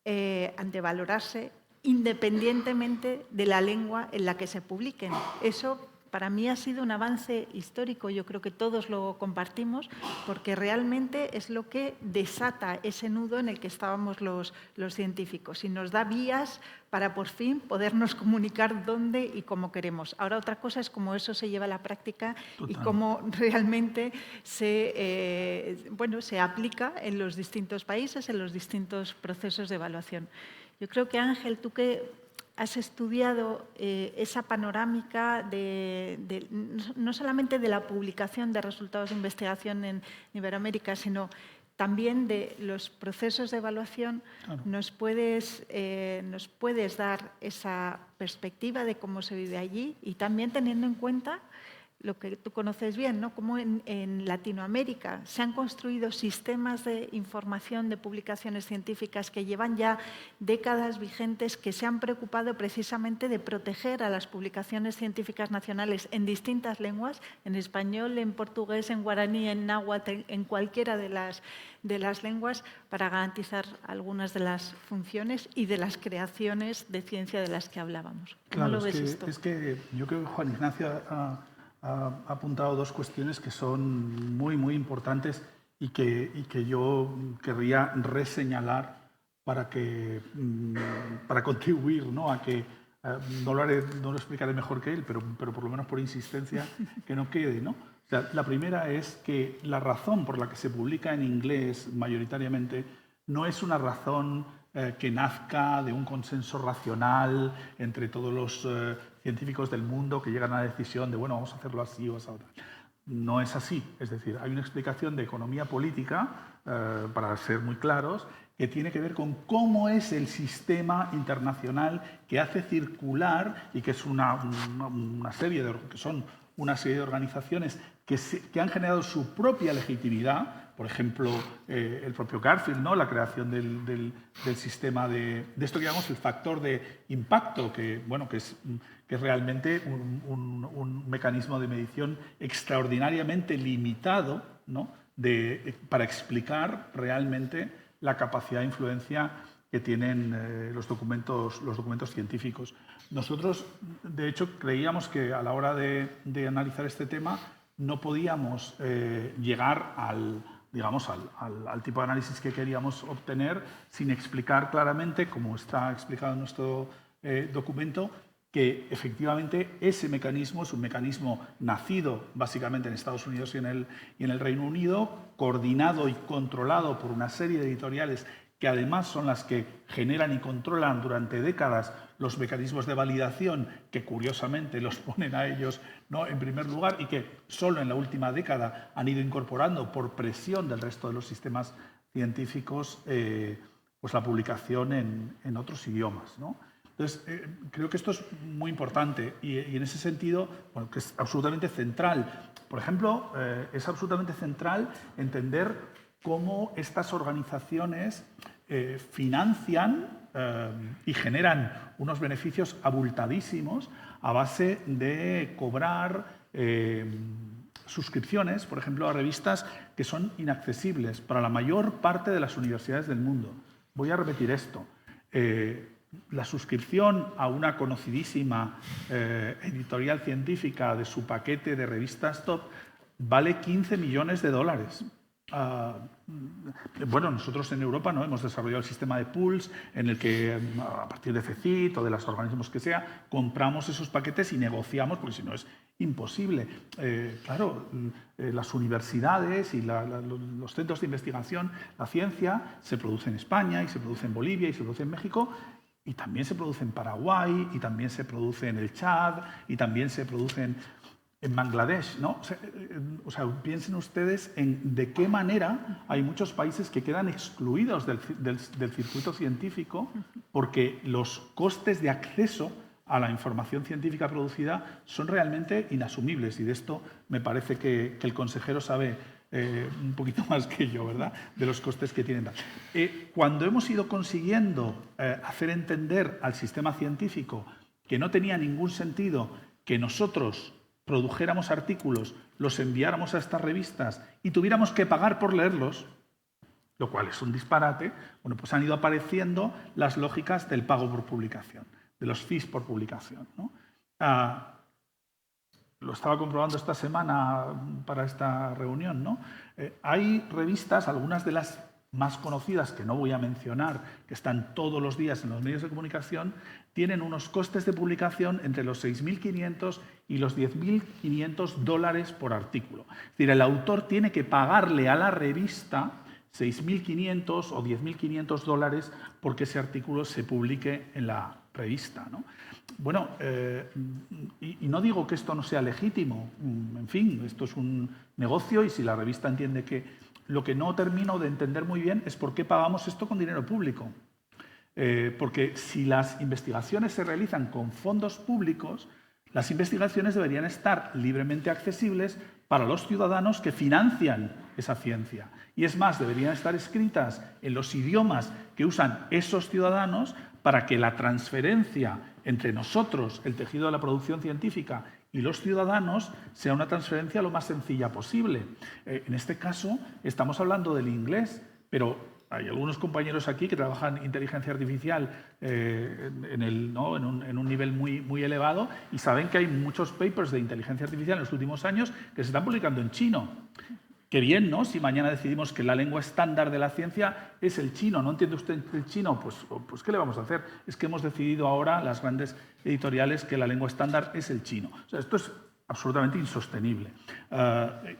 han de valorarse independientemente de la lengua en la que se publiquen. Eso para mí ha sido un avance histórico, yo creo que todos lo compartimos, porque realmente es lo que desata ese nudo en el que estábamos los científicos y nos da vías para por fin podernos comunicar dónde y cómo queremos. Ahora otra cosa es cómo eso se lleva a la práctica. Total. Y cómo realmente se aplica en los distintos países, en los distintos procesos de evaluación. Yo creo que, Ángel, tú que has estudiado esa panorámica no solamente de la publicación de resultados de investigación en Iberoamérica, sino también de los procesos de evaluación, claro. ¿Nos puedes dar esa perspectiva de cómo se vive allí y también teniendo en cuenta lo que tú conoces bien, ¿no? Cómo en Latinoamérica se han construido sistemas de información de publicaciones científicas que llevan ya décadas vigentes, que se han preocupado precisamente de proteger a las publicaciones científicas nacionales en distintas lenguas, en español, en portugués, en guaraní, en náhuatl, en cualquiera de las lenguas, para garantizar algunas de las funciones y de las creaciones de ciencia de las que hablábamos. ¿Cómo lo ves esto? Es que yo creo que Juan Ignacio ha apuntado dos cuestiones que son muy, muy importantes y que yo querría reseñalar para contribuir, ¿no? A que no lo explicaré mejor que él, pero por lo menos por insistencia que no quede, ¿no? O sea, la primera es que la razón por la que se publica en inglés mayoritariamente no es una razón que nazca de un consenso racional entre todos los científicos del mundo que llegan a la decisión de, bueno, vamos a hacerlo así o así. No es así. Es decir, hay una explicación de economía política, para ser muy claros, que tiene que ver con cómo es el sistema internacional que hace circular y que es una serie de organizaciones que han generado su propia legitimidad. Por ejemplo, el propio Garfield, ¿no? La creación del sistema de esto que llamamos el factor de impacto, que es realmente un mecanismo de medición extraordinariamente limitado, ¿no? Para explicar realmente la capacidad de influencia que tienen los documentos científicos. Nosotros, de hecho, creíamos que a la hora de analizar este tema no podíamos llegar al tipo de análisis que queríamos obtener sin explicar claramente, como está explicado en nuestro documento, que efectivamente ese mecanismo es un mecanismo nacido básicamente en Estados Unidos y en el Reino Unido, coordinado y controlado por una serie de editoriales que además son las que generan y controlan durante décadas los mecanismos de validación que curiosamente los ponen a ellos, ¿no?, en primer lugar, y que solo en la última década han ido incorporando por presión del resto de los sistemas científicos pues la publicación en otros idiomas, ¿no? Entonces, creo que esto es muy importante y en ese sentido, bueno, que es absolutamente central. Por ejemplo, es absolutamente central entender cómo estas organizaciones financian y generan unos beneficios abultadísimos a base de cobrar suscripciones, por ejemplo, a revistas que son inaccesibles para la mayor parte de las universidades del mundo. Voy a repetir esto. La suscripción a una conocidísima editorial científica de su paquete de revistas top vale $15 millones. Bueno, nosotros en Europa, ¿no?, hemos desarrollado el sistema de pools en el que a partir de CECIT o de los organismos que sea, compramos esos paquetes y negociamos, porque si no es imposible. Claro, las universidades y los centros de investigación, la ciencia, se produce en España y se produce en Bolivia y se produce en México y también se produce en Paraguay y también se produce en el Chad y también se produce en Bangladesh, ¿no? O sea, piensen ustedes en de qué manera hay muchos países que quedan excluidos del circuito científico porque los costes de acceso a la información científica producida son realmente inasumibles, y de esto me parece que el consejero sabe un poquito más que yo, ¿verdad?, de los costes que tienen. Cuando hemos ido consiguiendo hacer entender al sistema científico que no tenía ningún sentido que nosotros produjéramos artículos, los enviáramos a estas revistas y tuviéramos que pagar por leerlos, lo cual es un disparate, bueno, pues han ido apareciendo las lógicas del pago por publicación, de los fees por publicación, ¿no? Lo estaba comprobando esta semana para esta reunión, ¿no? Hay revistas, algunas de las más conocidas, que no voy a mencionar, que están todos los días en los medios de comunicación, tienen unos costes de publicación entre los $6.500 y los $10.500 por artículo. Es decir, el autor tiene que pagarle a la revista $6.500 o $10.500 porque ese artículo se publique en la revista, ¿no? Bueno, y no digo que esto no sea legítimo, en fin, esto es un negocio y si la revista entiende que... Lo que no termino de entender muy bien es por qué pagamos esto con dinero público. Porque si las investigaciones se realizan con fondos públicos, Las investigaciones deberían estar libremente accesibles para los ciudadanos que financian esa ciencia. Y es más, deberían estar escritas en los idiomas que usan esos ciudadanos para que la transferencia entre nosotros, el tejido de la producción científica, y los ciudadanos sea una transferencia lo más sencilla posible. En este caso, estamos hablando del inglés, pero hay algunos compañeros aquí que trabajan inteligencia artificial en un nivel muy elevado y saben que hay muchos papers de inteligencia artificial en los últimos años que se están publicando en chino. Qué bien, ¿no? Si mañana decidimos que la lengua estándar de la ciencia es el chino. ¿No entiende usted el chino? Pues ¿qué le vamos a hacer? Es que hemos decidido ahora, las grandes editoriales, que la lengua estándar es el chino. O sea, esto es absolutamente insostenible.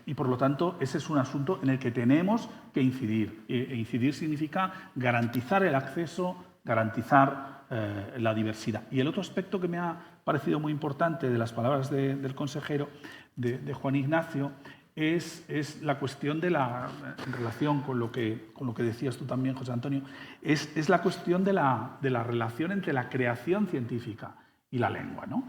Y, por lo tanto, ese es un asunto en el que tenemos que incidir. E incidir significa garantizar el acceso, garantizar la diversidad. Y el otro aspecto que me ha parecido muy importante de las palabras del consejero, de Juan Ignacio, es la cuestión de en relación con lo que decías tú también, José Antonio, es la cuestión de la relación entre la creación científica y la lengua, ¿no?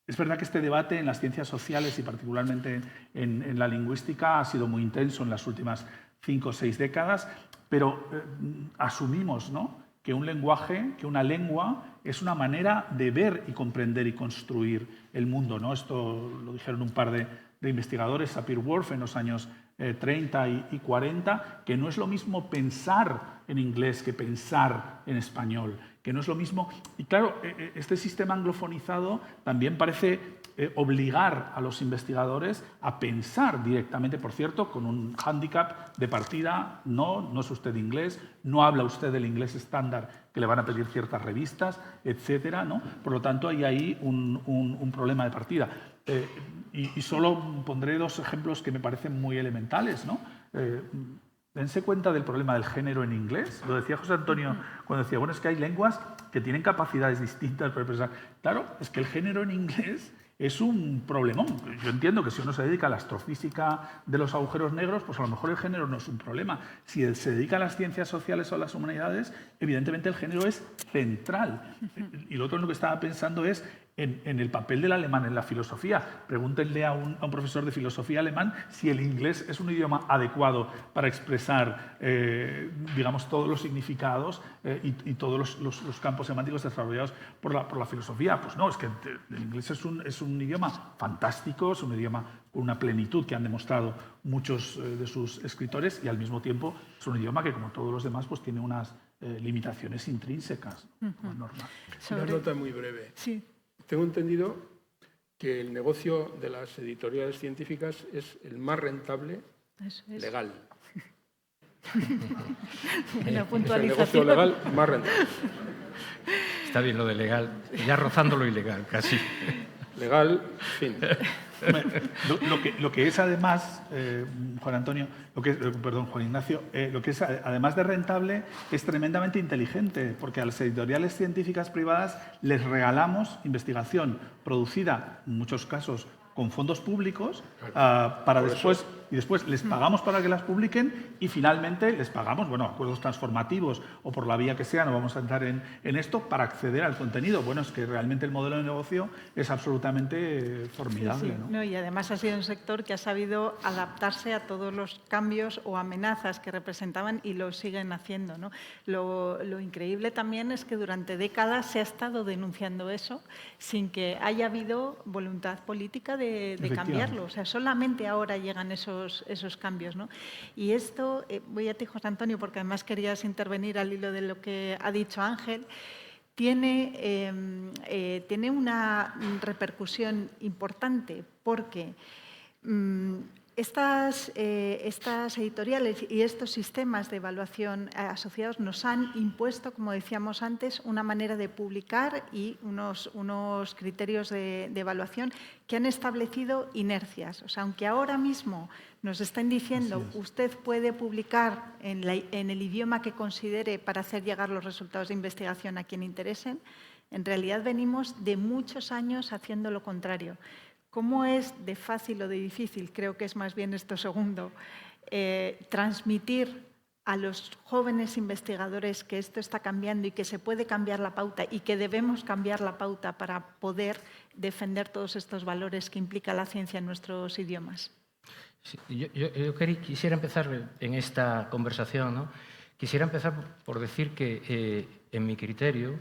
Es verdad que este debate en las ciencias sociales y particularmente en la lingüística ha sido muy intenso en las últimas 5 o 6 décadas, pero asumimos, ¿no?, que un lenguaje, que una lengua es una manera de ver y comprender y construir el mundo, ¿no? Esto lo dijeron un par de investigadores, Sapir-Whorf, en los años 30 y 40, que no es lo mismo pensar en inglés que pensar en español, que no es lo mismo. Y claro, este sistema anglofonizado también parece obligar a los investigadores a pensar directamente, por cierto, con un hándicap de partida: no es usted inglés, no habla usted del inglés estándar que le van a pedir ciertas revistas, etcétera, ¿no? Por lo tanto, hay ahí un problema de partida. Y solo pondré 2 ejemplos que me parecen muy elementales, ¿no? Dense cuenta del problema del género en inglés. Lo decía José Antonio cuando decía, bueno, es que hay lenguas que tienen capacidades distintas para expresar. Claro, es que el género en inglés es un problemón. Yo entiendo que si uno se dedica a la astrofísica de los agujeros negros, pues a lo mejor el género no es un problema. Si se dedica a las ciencias sociales o a las humanidades, evidentemente el género es central. Y lo otro en lo que estaba pensando es en el papel del alemán en la filosofía. Pregúntenle a un profesor de filosofía alemán si el inglés es un idioma adecuado para expresar, digamos, todos los significados y todos los campos semánticos desarrollados por la filosofía. Pues no, es que el inglés es un idioma fantástico, es un idioma con una plenitud que han demostrado muchos de sus escritores, y al mismo tiempo es un idioma que, como todos los demás, pues tiene unas limitaciones intrínsecas. Normal. Una nota muy breve. Sí. Tengo entendido que el negocio de las editoriales científicas es el más rentable legal. La puntualización. Es el negocio legal más rentable. Está bien lo de legal, ya rozando lo ilegal casi. Legal, fin. Lo que es además, Juan Ignacio, lo que es además de rentable es tremendamente inteligente, porque a las editoriales científicas privadas les regalamos investigación producida, en muchos casos, con fondos públicos, para después, y después les pagamos para que las publiquen, y finalmente les pagamos, bueno, acuerdos transformativos o por la vía que sea, no vamos a entrar en esto, para acceder al contenido. Bueno, es que realmente el modelo de negocio es absolutamente formidable. Sí, sí. ¿no? Y además ha sido un sector que ha sabido adaptarse a todos los cambios o amenazas que representaban, y lo siguen haciendo, ¿no? Lo increíble también es que durante décadas se ha estado denunciando eso sin que haya habido voluntad política de cambiarlo. O sea, solamente ahora llegan esos cambios, ¿no? Y esto, voy a ti, José Antonio, porque además querías intervenir al hilo de lo que ha dicho Ángel, tiene una repercusión importante, porque estas editoriales y estos sistemas de evaluación asociados nos han impuesto, como decíamos antes, una manera de publicar y unos criterios de evaluación que han establecido inercias. O sea, aunque ahora mismo nos están diciendo usted puede publicar en el idioma que considere para hacer llegar los resultados de investigación a quien interesen, en realidad venimos de muchos años haciendo lo contrario. ¿Cómo es de fácil o de difícil? Creo que es más bien esto segundo. Transmitir a los jóvenes investigadores que esto está cambiando y que se puede cambiar la pauta y que debemos cambiar la pauta para poder defender todos estos valores que implica la ciencia en nuestros idiomas? Sí, yo quisiera empezar en esta conversación, ¿no? Quisiera empezar por decir que en mi criterio,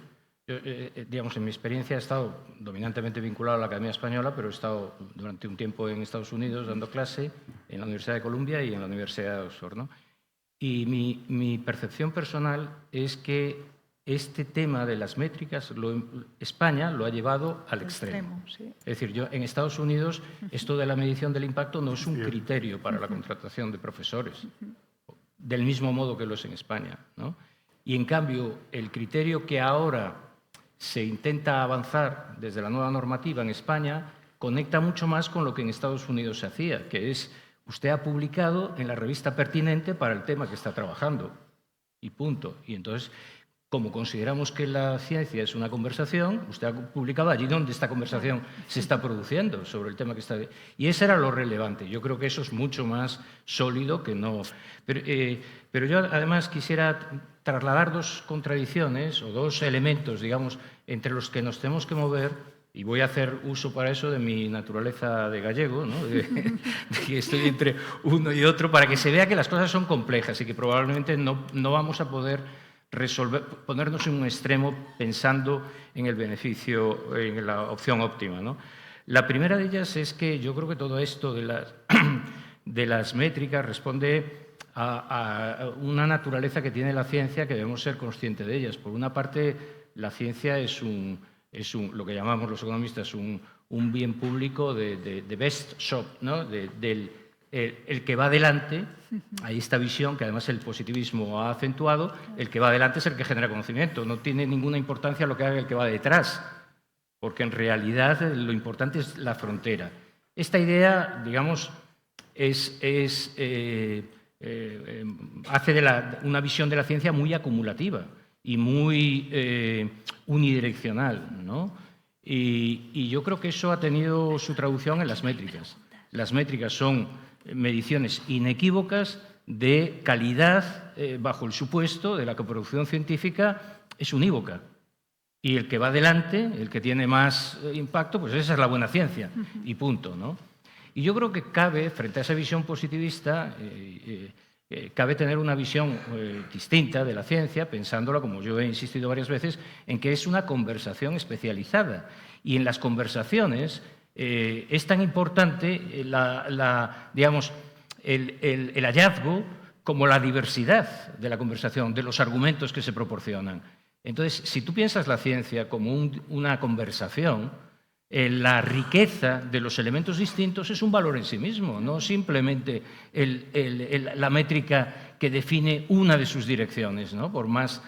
digamos, en mi experiencia he estado dominantemente vinculado a la Academia Española, pero he estado durante un tiempo en Estados Unidos dando clase en la Universidad de Columbia y en la Universidad de Oxford, ¿no? Y mi percepción personal es que este tema de las métricas, España lo ha llevado al extremo. Sí. Es decir, en Estados Unidos esto de la medición del impacto no es un criterio para la contratación de profesores, del mismo modo que lo es en España, ¿no? Y en cambio, el criterio que ahora se intenta avanzar desde la nueva normativa en España conecta mucho más con lo que en Estados Unidos se hacía, que es: usted ha publicado en la revista pertinente para el tema que está trabajando, y punto. Y entonces, como consideramos que la ciencia es una conversación, usted ha publicado allí donde esta conversación se está produciendo sobre el tema que está... Y eso era lo relevante. Yo creo que eso es mucho más sólido que no... Pero yo además quisiera trasladar dos contradicciones o dos elementos, digamos, entre los que nos tenemos que mover, y voy a hacer uso para eso de mi naturaleza de gallego, ¿no? de que estoy entre uno y otro, para que se vea que las cosas son complejas y que probablemente no vamos a poder ponernos en un extremo pensando en el beneficio, en la opción óptima, ¿no? La primera de ellas es que yo creo que todo esto de las métricas responde a una naturaleza que tiene la ciencia, que debemos ser conscientes de ellas. Por una parte, la ciencia es lo que llamamos los economistas un bien público de best shop, ¿no? El que va adelante, hay esta visión que además el positivismo ha acentuado, el que va adelante es el que genera conocimiento, no tiene ninguna importancia lo que haga el que va detrás, porque en realidad lo importante es la frontera. Esta idea, digamos, hace de una visión de la ciencia muy acumulativa y muy unidireccional, ¿no? Y yo creo que eso ha tenido su traducción en las métricas. Las métricas son mediciones inequívocas de calidad bajo el supuesto de la que producción científica es unívoca. Y el que va adelante, el que tiene más impacto, pues esa es la buena ciencia, y punto, ¿no? Y yo creo que cabe, frente a esa visión positivista, cabe tener una visión distinta de la ciencia, pensándola, como yo he insistido varias veces, en que es una conversación especializada. Y en las conversaciones es tan importante digamos, el hallazgo como la diversidad de la conversación, de los argumentos que se proporcionan. Entonces, si tú piensas la ciencia como una conversación, la riqueza de los elementos distintos es un valor en sí mismo, no simplemente la métrica que define una de sus direcciones, ¿no? Por más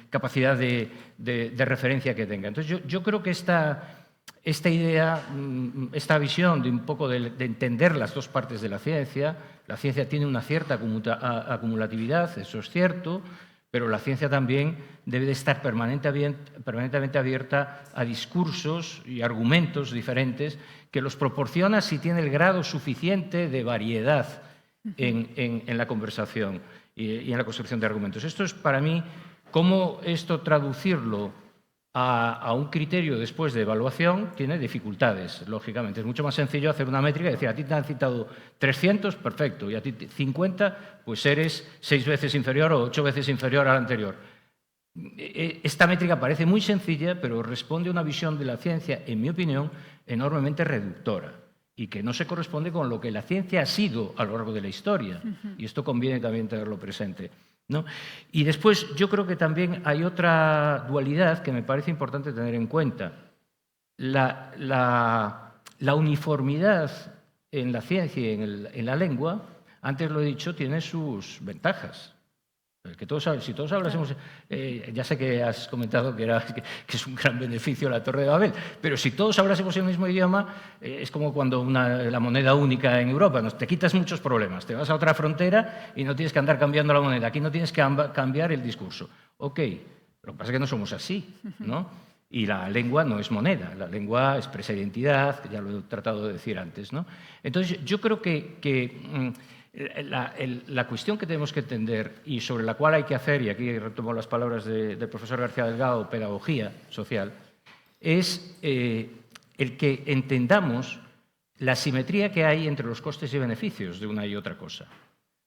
capacidad de referencia que tenga. Entonces, yo creo que esta idea, esta visión de un poco de entender las dos partes de la ciencia tiene una cierta acumulatividad, eso es cierto, pero la ciencia también debe de estar permanentemente abierta a discursos y argumentos diferentes que los proporciona si tiene el grado suficiente de variedad en la conversación y en la construcción de argumentos. Esto es para mí, cómo esto traducirlo a un criterio después de evaluación tiene dificultades, lógicamente. Es mucho más sencillo hacer una métrica y decir, a ti te han citado 300, perfecto, y a ti 50, pues eres 6 veces inferior o 8 veces inferior al anterior. Esta métrica parece muy sencilla, pero responde a una visión de la ciencia, en mi opinión, enormemente reductora y que no se corresponde con lo que la ciencia ha sido a lo largo de la historia. Y esto conviene también tenerlo presente, ¿no? Y después yo creo que también hay otra dualidad que me parece importante tener en cuenta. La uniformidad en la ciencia y en la lengua, antes lo he dicho, tiene sus ventajas. Si todos hablásemos, ya sé que has comentado que es un gran beneficio la Torre de Babel, pero si todos hablásemos el mismo idioma, es como cuando la moneda única en Europa, te quitas muchos problemas, te vas a otra frontera y no tienes que andar cambiando la moneda, aquí no tienes que cambiar el discurso. Ok, lo que pasa es que no somos así, ¿no? Y la lengua no es moneda, la lengua expresa identidad, ya lo he tratado de decir antes, ¿no? Entonces, yo creo que La cuestión que tenemos que entender y sobre la cual hay que hacer, y aquí retomo las palabras del profesor García Delgado, pedagogía social, es el que entendamos la simetría que hay entre los costes y beneficios de una y otra cosa.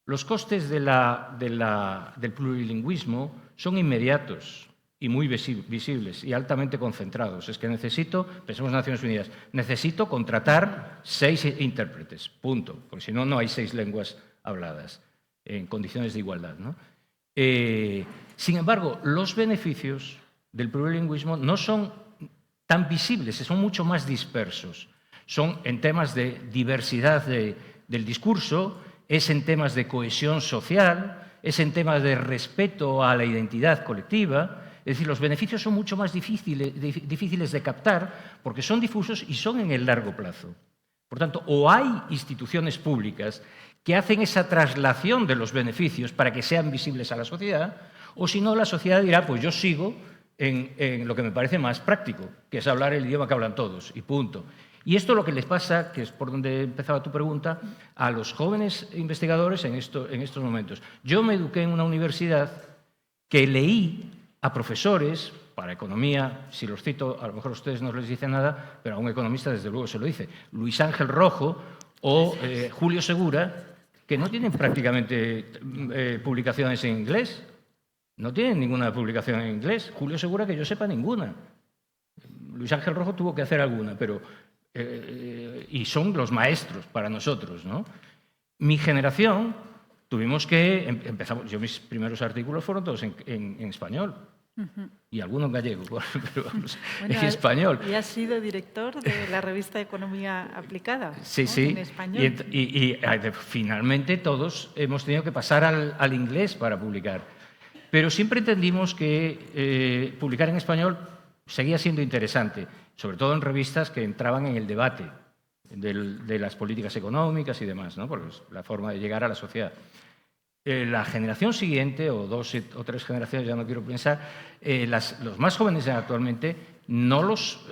Los costes del plurilingüismo son inmediatos y muy visibles y altamente concentrados. Es que pensemos en Naciones Unidas, necesito contratar 6 intérpretes, punto, porque si no, no hay 6 lenguas habladas en condiciones de igualdad, ¿no? Sin embargo, los beneficios del plurilingüismo no son tan visibles, son mucho más dispersos. Son en temas de diversidad del discurso, es en temas de cohesión social, es en temas de respeto a la identidad colectiva. Es decir, los beneficios son mucho más difíciles de captar porque son difusos y son en el largo plazo. Por tanto, o hay instituciones públicas que hacen esa traslación de los beneficios para que sean visibles a la sociedad, o si no, la sociedad dirá, pues yo sigo en lo que me parece más práctico, que es hablar el idioma que hablan todos, y punto. Y esto es lo que les pasa, que es por donde empezaba tu pregunta, a los jóvenes investigadores en estos momentos. Yo me eduqué en una universidad que leí a profesores, para economía, si los cito, a lo mejor a ustedes no les dice nada, pero a un economista desde luego se lo dice, Luis Ángel Rojo o Julio Segura, que no tienen prácticamente publicaciones en inglés. No tienen ninguna publicación en inglés. Julio Segura, que yo sepa, ninguna. Luis Ángel Rojo tuvo que hacer alguna, pero... y son los maestros para nosotros, ¿no? Mi generación tuvimos que... Yo mis primeros artículos fueron todos en español. Y algunos en gallego, pero vamos, bueno, en español. Y has sido director de la revista Economía Aplicada, sí, ¿no? Sí. En español. Y finalmente todos hemos tenido que pasar al inglés para publicar. Pero siempre entendimos que publicar en español seguía siendo interesante, sobre todo en revistas que entraban en el debate de las políticas económicas y demás, ¿no? Porque es la forma de llegar a la sociedad. La generación siguiente, o 2 o 3 generaciones, ya no quiero pensar, los más jóvenes actualmente no los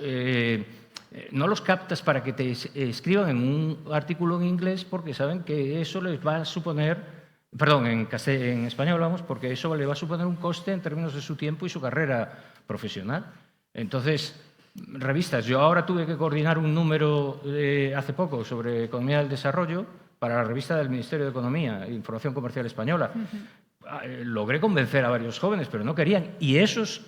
captas para que te escriban en un artículo en inglés porque saben que eso les va a suponer, perdón, en español vamos, porque eso le va a suponer un coste en términos de su tiempo y su carrera profesional. Entonces, revistas, yo ahora tuve que coordinar un número hace poco sobre economía del desarrollo para la revista del Ministerio de Economía, Información Comercial Española. Logré convencer a varios jóvenes, pero no querían. Y esos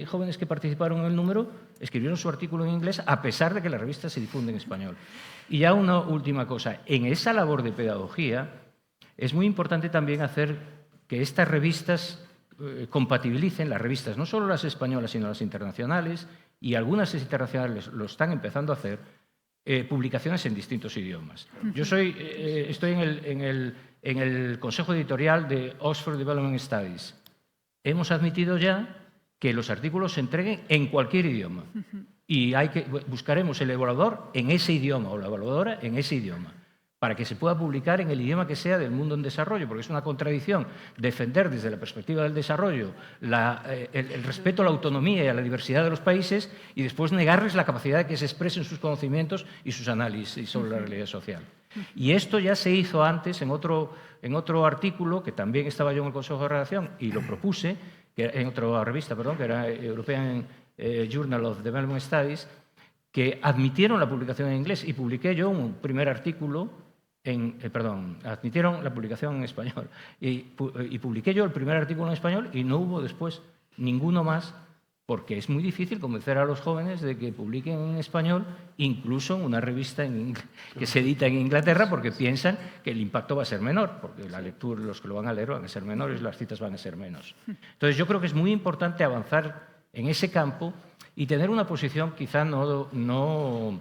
jóvenes que participaron en el número escribieron su artículo en inglés a pesar de que la revista se difunde en español. Y ya una última cosa. En esa labor de pedagogía es muy importante también hacer que estas revistas compatibilicen, las revistas, no solo las españolas, sino las internacionales, y algunas internacionales lo están empezando a hacer, publicaciones en distintos idiomas. Yo estoy en el consejo editorial de Oxford Development Studies. Hemos admitido ya que los artículos se entreguen en cualquier idioma y buscaremos el evaluador en ese idioma o la evaluadora en ese idioma para que se pueda publicar en el idioma que sea del mundo en desarrollo, porque es una contradicción defender desde la perspectiva del desarrollo el respeto a la autonomía y a la diversidad de los países y después negarles la capacidad de que se expresen sus conocimientos y sus análisis sobre la realidad social. Y esto ya se hizo antes en otro artículo, que también estaba yo en el Consejo de Redacción y lo propuse, en otra revista, perdón, que era European Journal of Development Studies, que admitieron la publicación en inglés y publiqué yo un primer artículo admitieron la publicación en español y publiqué yo el primer artículo en español y no hubo después ninguno más porque es muy difícil convencer a los jóvenes de que publiquen en español, incluso en una revista que se edita en Inglaterra, porque piensan que el impacto va a ser menor, porque la lectura, los que lo van a leer van a ser menores, las citas van a ser menos. Entonces yo creo que es muy importante avanzar en ese campo y tener una posición quizá no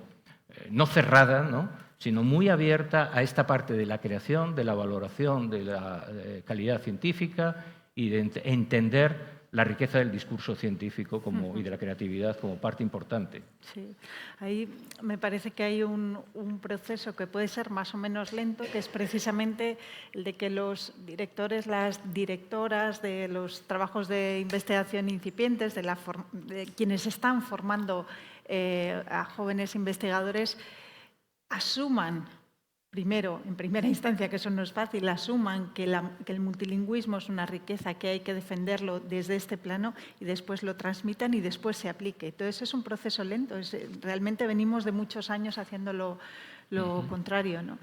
cerrada, ¿no?, sino muy abierta a esta parte de la creación, de la valoración de la calidad científica y de entender la riqueza del discurso científico y de la creatividad como parte importante. Sí, ahí me parece que hay un proceso que puede ser más o menos lento, que es precisamente el de que los directores, las directoras de los trabajos de investigación incipientes, de quienes están formando a jóvenes investigadores, asuman primero, en primera instancia, que eso no es fácil, asuman que el multilingüismo es una riqueza, que hay que defenderlo desde este plano y después lo transmitan y después se aplique. Entonces es un proceso lento, realmente venimos de muchos años haciendo lo contrario, ¿no?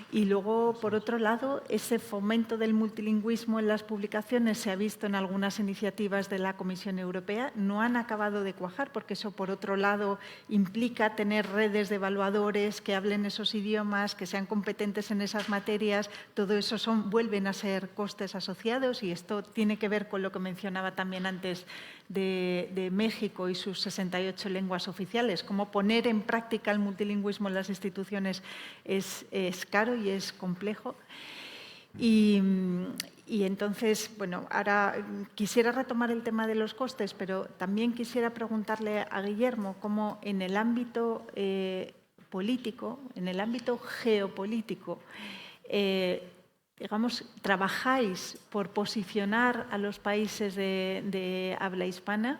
Y luego, por otro lado, ese fomento del multilingüismo en las publicaciones se ha visto en algunas iniciativas de la Comisión Europea. No han acabado de cuajar, porque eso, por otro lado, implica tener redes de evaluadores que hablen esos idiomas, que sean competentes en esas materias. Todo eso vuelven a ser costes asociados y esto tiene que ver con lo que mencionaba también antes de México y sus 68 lenguas oficiales. Cómo poner en práctica el multilingüismo en las instituciones es caro y es complejo. Y entonces, bueno, ahora quisiera retomar el tema de los costes, pero también quisiera preguntarle a Guillermo cómo en el ámbito político, en el ámbito geopolítico, digamos, trabajáis por posicionar a los países de habla hispana,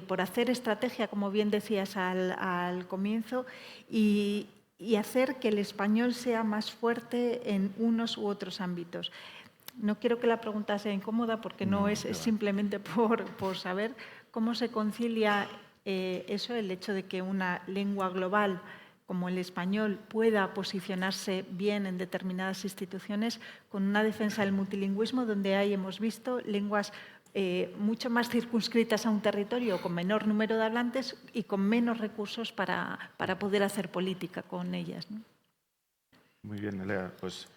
por hacer estrategia, como bien decías al comienzo, y hacer que el español sea más fuerte en unos u otros ámbitos. No quiero que la pregunta sea incómoda porque no es simplemente por saber cómo se concilia eso, el hecho de que una lengua global como el español pueda posicionarse bien en determinadas instituciones con una defensa del multilingüismo donde ahí hemos visto lenguas mucho más circunscritas a un territorio con menor número de hablantes y con menos recursos para poder hacer política con ellas, ¿no? Muy bien, Elea. Pues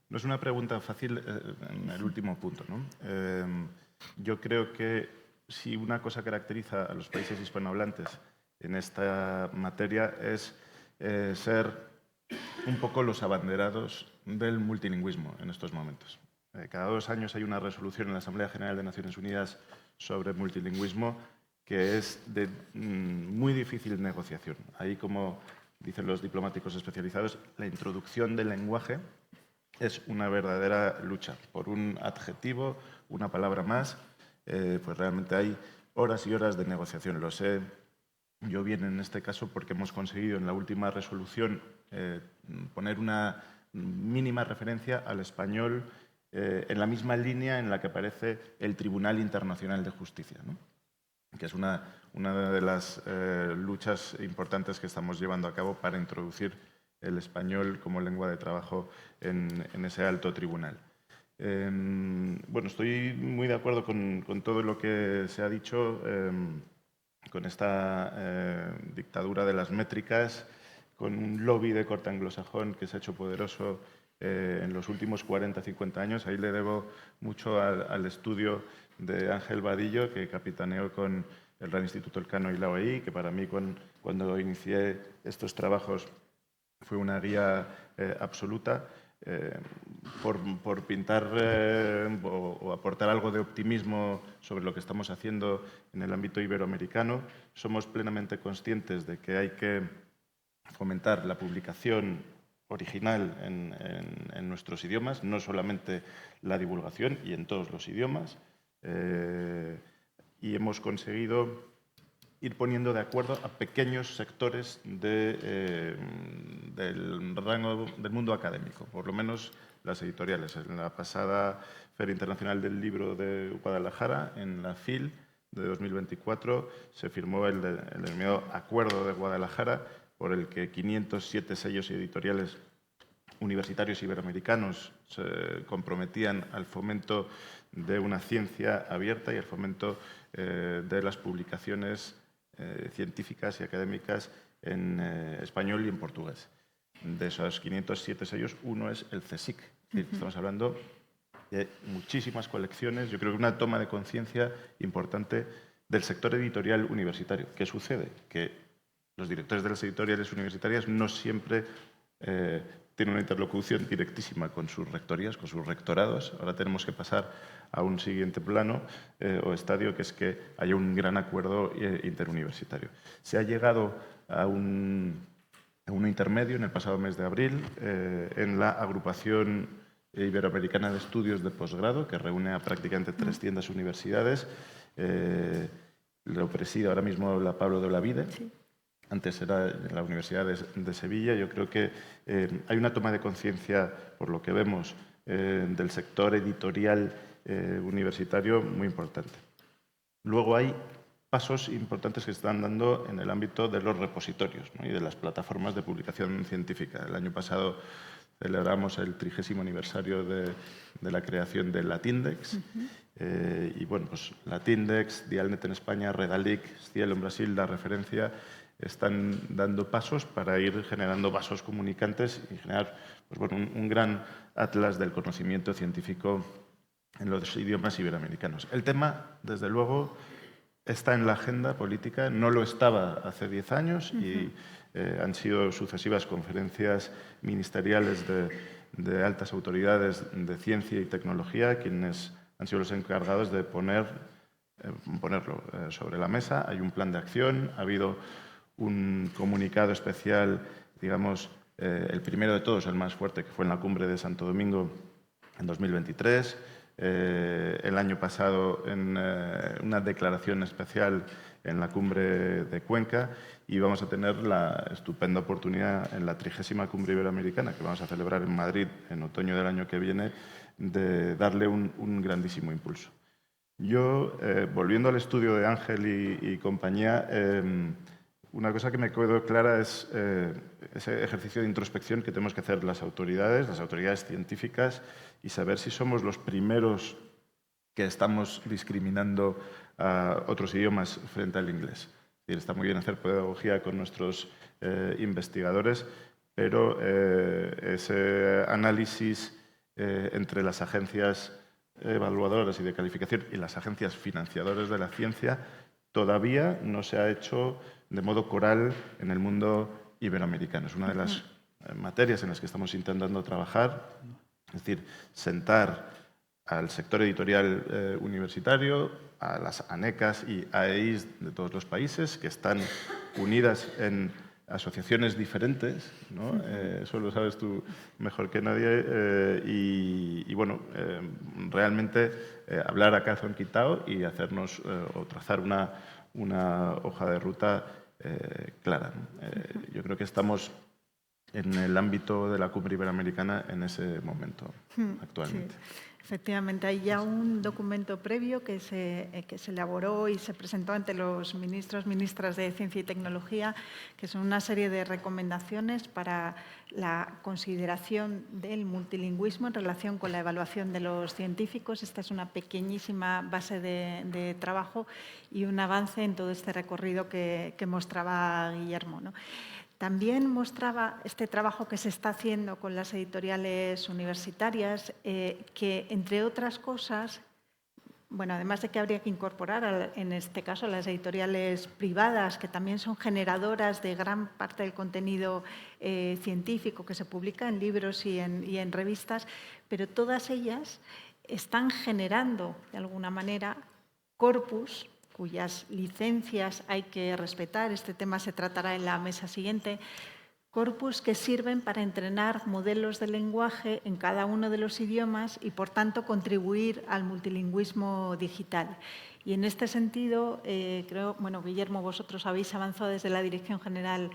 no es una pregunta fácil en el último punto, ¿no? Yo creo que si una cosa caracteriza a los países hispanohablantes en esta materia es ser un poco los abanderados del multilingüismo en estos momentos. Cada 2 años hay una resolución en la Asamblea General de Naciones Unidas sobre multilingüismo que es de muy difícil negociación. Ahí, como dicen los diplomáticos especializados, la introducción del lenguaje es una verdadera lucha. Por un adjetivo, una palabra más, pues realmente hay horas y horas de negociación. Lo sé yo bien en este caso porque hemos conseguido en la última resolución poner una mínima referencia al español en la misma línea en la que aparece el Tribunal Internacional de Justicia, ¿no? Que es una de las luchas importantes que estamos llevando a cabo para introducir el español como lengua de trabajo en ese alto tribunal. Bueno, estoy muy de acuerdo con todo lo que se ha dicho, con esta dictadura de las métricas, con un lobby de corte anglosajón que se ha hecho poderoso en los últimos 40-50 años. Ahí le debo mucho al estudio de Ángel Vadillo, que capitaneó con el Real Instituto Elcano y la OEI, que para mí cuando inicié estos trabajos fue una guía absoluta. Por pintar o aportar algo de optimismo sobre lo que estamos haciendo en el ámbito iberoamericano, somos plenamente conscientes de que hay que fomentar la publicación original en nuestros idiomas, no solamente la divulgación y en todos los idiomas, y hemos conseguido ir poniendo de acuerdo a pequeños sectores del rango del mundo académico, por lo menos las editoriales. En la pasada Feria Internacional del Libro de Guadalajara, en la FIL de 2024, se firmó el denominado Acuerdo de Guadalajara, por el que 507 sellos editoriales universitarios iberoamericanos se comprometían al fomento de una ciencia abierta y al fomento de las publicaciones científicas y académicas en español y en portugués. De esos 507 sellos, uno es el CSIC. Estamos hablando de muchísimas colecciones. Yo creo que una toma de conciencia importante del sector editorial universitario. ¿Qué sucede? Que los directores de las editoriales universitarias no siempre tienen una interlocución directísima con sus rectorías, con sus rectorados. Ahora tenemos que pasar a un siguiente plano o estadio, que es que haya un gran acuerdo interuniversitario. Se ha llegado a un intermedio en el pasado mes de abril en la Agrupación Iberoamericana de Estudios de Posgrado, que reúne a prácticamente 300 universidades. Lo preside ahora mismo la Pablo de Olavide, antes era en la Universidad de Sevilla. Yo creo que hay una toma de conciencia, por lo que vemos, del sector editorial universitario muy importante. Luego hay pasos importantes que se están dando en el ámbito de los repositorios, ¿no?, y de las plataformas de publicación científica. El año pasado celebramos el 30º aniversario de la creación del Latindex. Y bueno, pues Latindex, Dialnet en España, Redalic, Cielo en Brasil, La Referencia, están dando pasos para ir generando vasos comunicantes y generar, pues bueno, un gran atlas del conocimiento científico en los idiomas iberoamericanos. El tema, desde luego, está en la agenda política, no lo estaba hace 10 años y han sido sucesivas conferencias ministeriales de altas autoridades de ciencia y tecnología quienes han sido los encargados de ponerlo sobre la mesa. Hay un plan de acción, ha habido un comunicado especial, digamos, el primero de todos, el más fuerte, que fue en la cumbre de Santo Domingo en 2023. El año pasado en una declaración especial en la cumbre de Cuenca, y vamos a tener la estupenda oportunidad en la 30ª cumbre iberoamericana que vamos a celebrar en Madrid en otoño del año que viene de darle un grandísimo impulso. Yo, volviendo al estudio de Ángel y compañía, una cosa que me quedó clara es ese ejercicio de introspección que tenemos que hacer las autoridades científicas, y saber si somos los primeros que estamos discriminando a otros idiomas frente al inglés. Es decir, está muy bien hacer pedagogía con nuestros investigadores, pero ese análisis entre las agencias evaluadoras y de calificación y las agencias financiadoras de la ciencia todavía no se ha hecho de modo coral en el mundo iberoamericano. Es una de las materias en las que estamos intentando trabajar, es decir, sentar al sector editorial universitario, a las ANECAS y AEIs de todos los países que están unidas en asociaciones diferentes, ¿no? Eso lo sabes tú mejor que nadie, y bueno, realmente hablar a calzón quitado y hacernos o trazar una hoja de ruta clara, ¿no? Yo creo que estamos en el ámbito de la cumbre iberoamericana en ese momento actualmente. Sí. Efectivamente, hay ya un documento previo que se elaboró y se presentó ante los ministras de Ciencia y Tecnología, que son una serie de recomendaciones para la consideración del multilingüismo en relación con la evaluación de los científicos. Esta es una pequeñísima base de trabajo y un avance en todo este recorrido que mostraba Guillermo, ¿no? También mostraba este trabajo que se está haciendo con las editoriales universitarias, que, entre otras cosas, bueno, además de que habría que incorporar, en este caso, las editoriales privadas, que también son generadoras de gran parte del contenido científico que se publica en libros y en revistas, pero todas ellas están generando, de alguna manera, corpus cuyas licencias hay que respetar. Este tema se tratará en la mesa siguiente. Corpus que sirven para entrenar modelos de lenguaje en cada uno de los idiomas y, por tanto, contribuir al multilingüismo digital. Y en este sentido, creo, bueno, Guillermo, vosotros habéis avanzado desde la Dirección General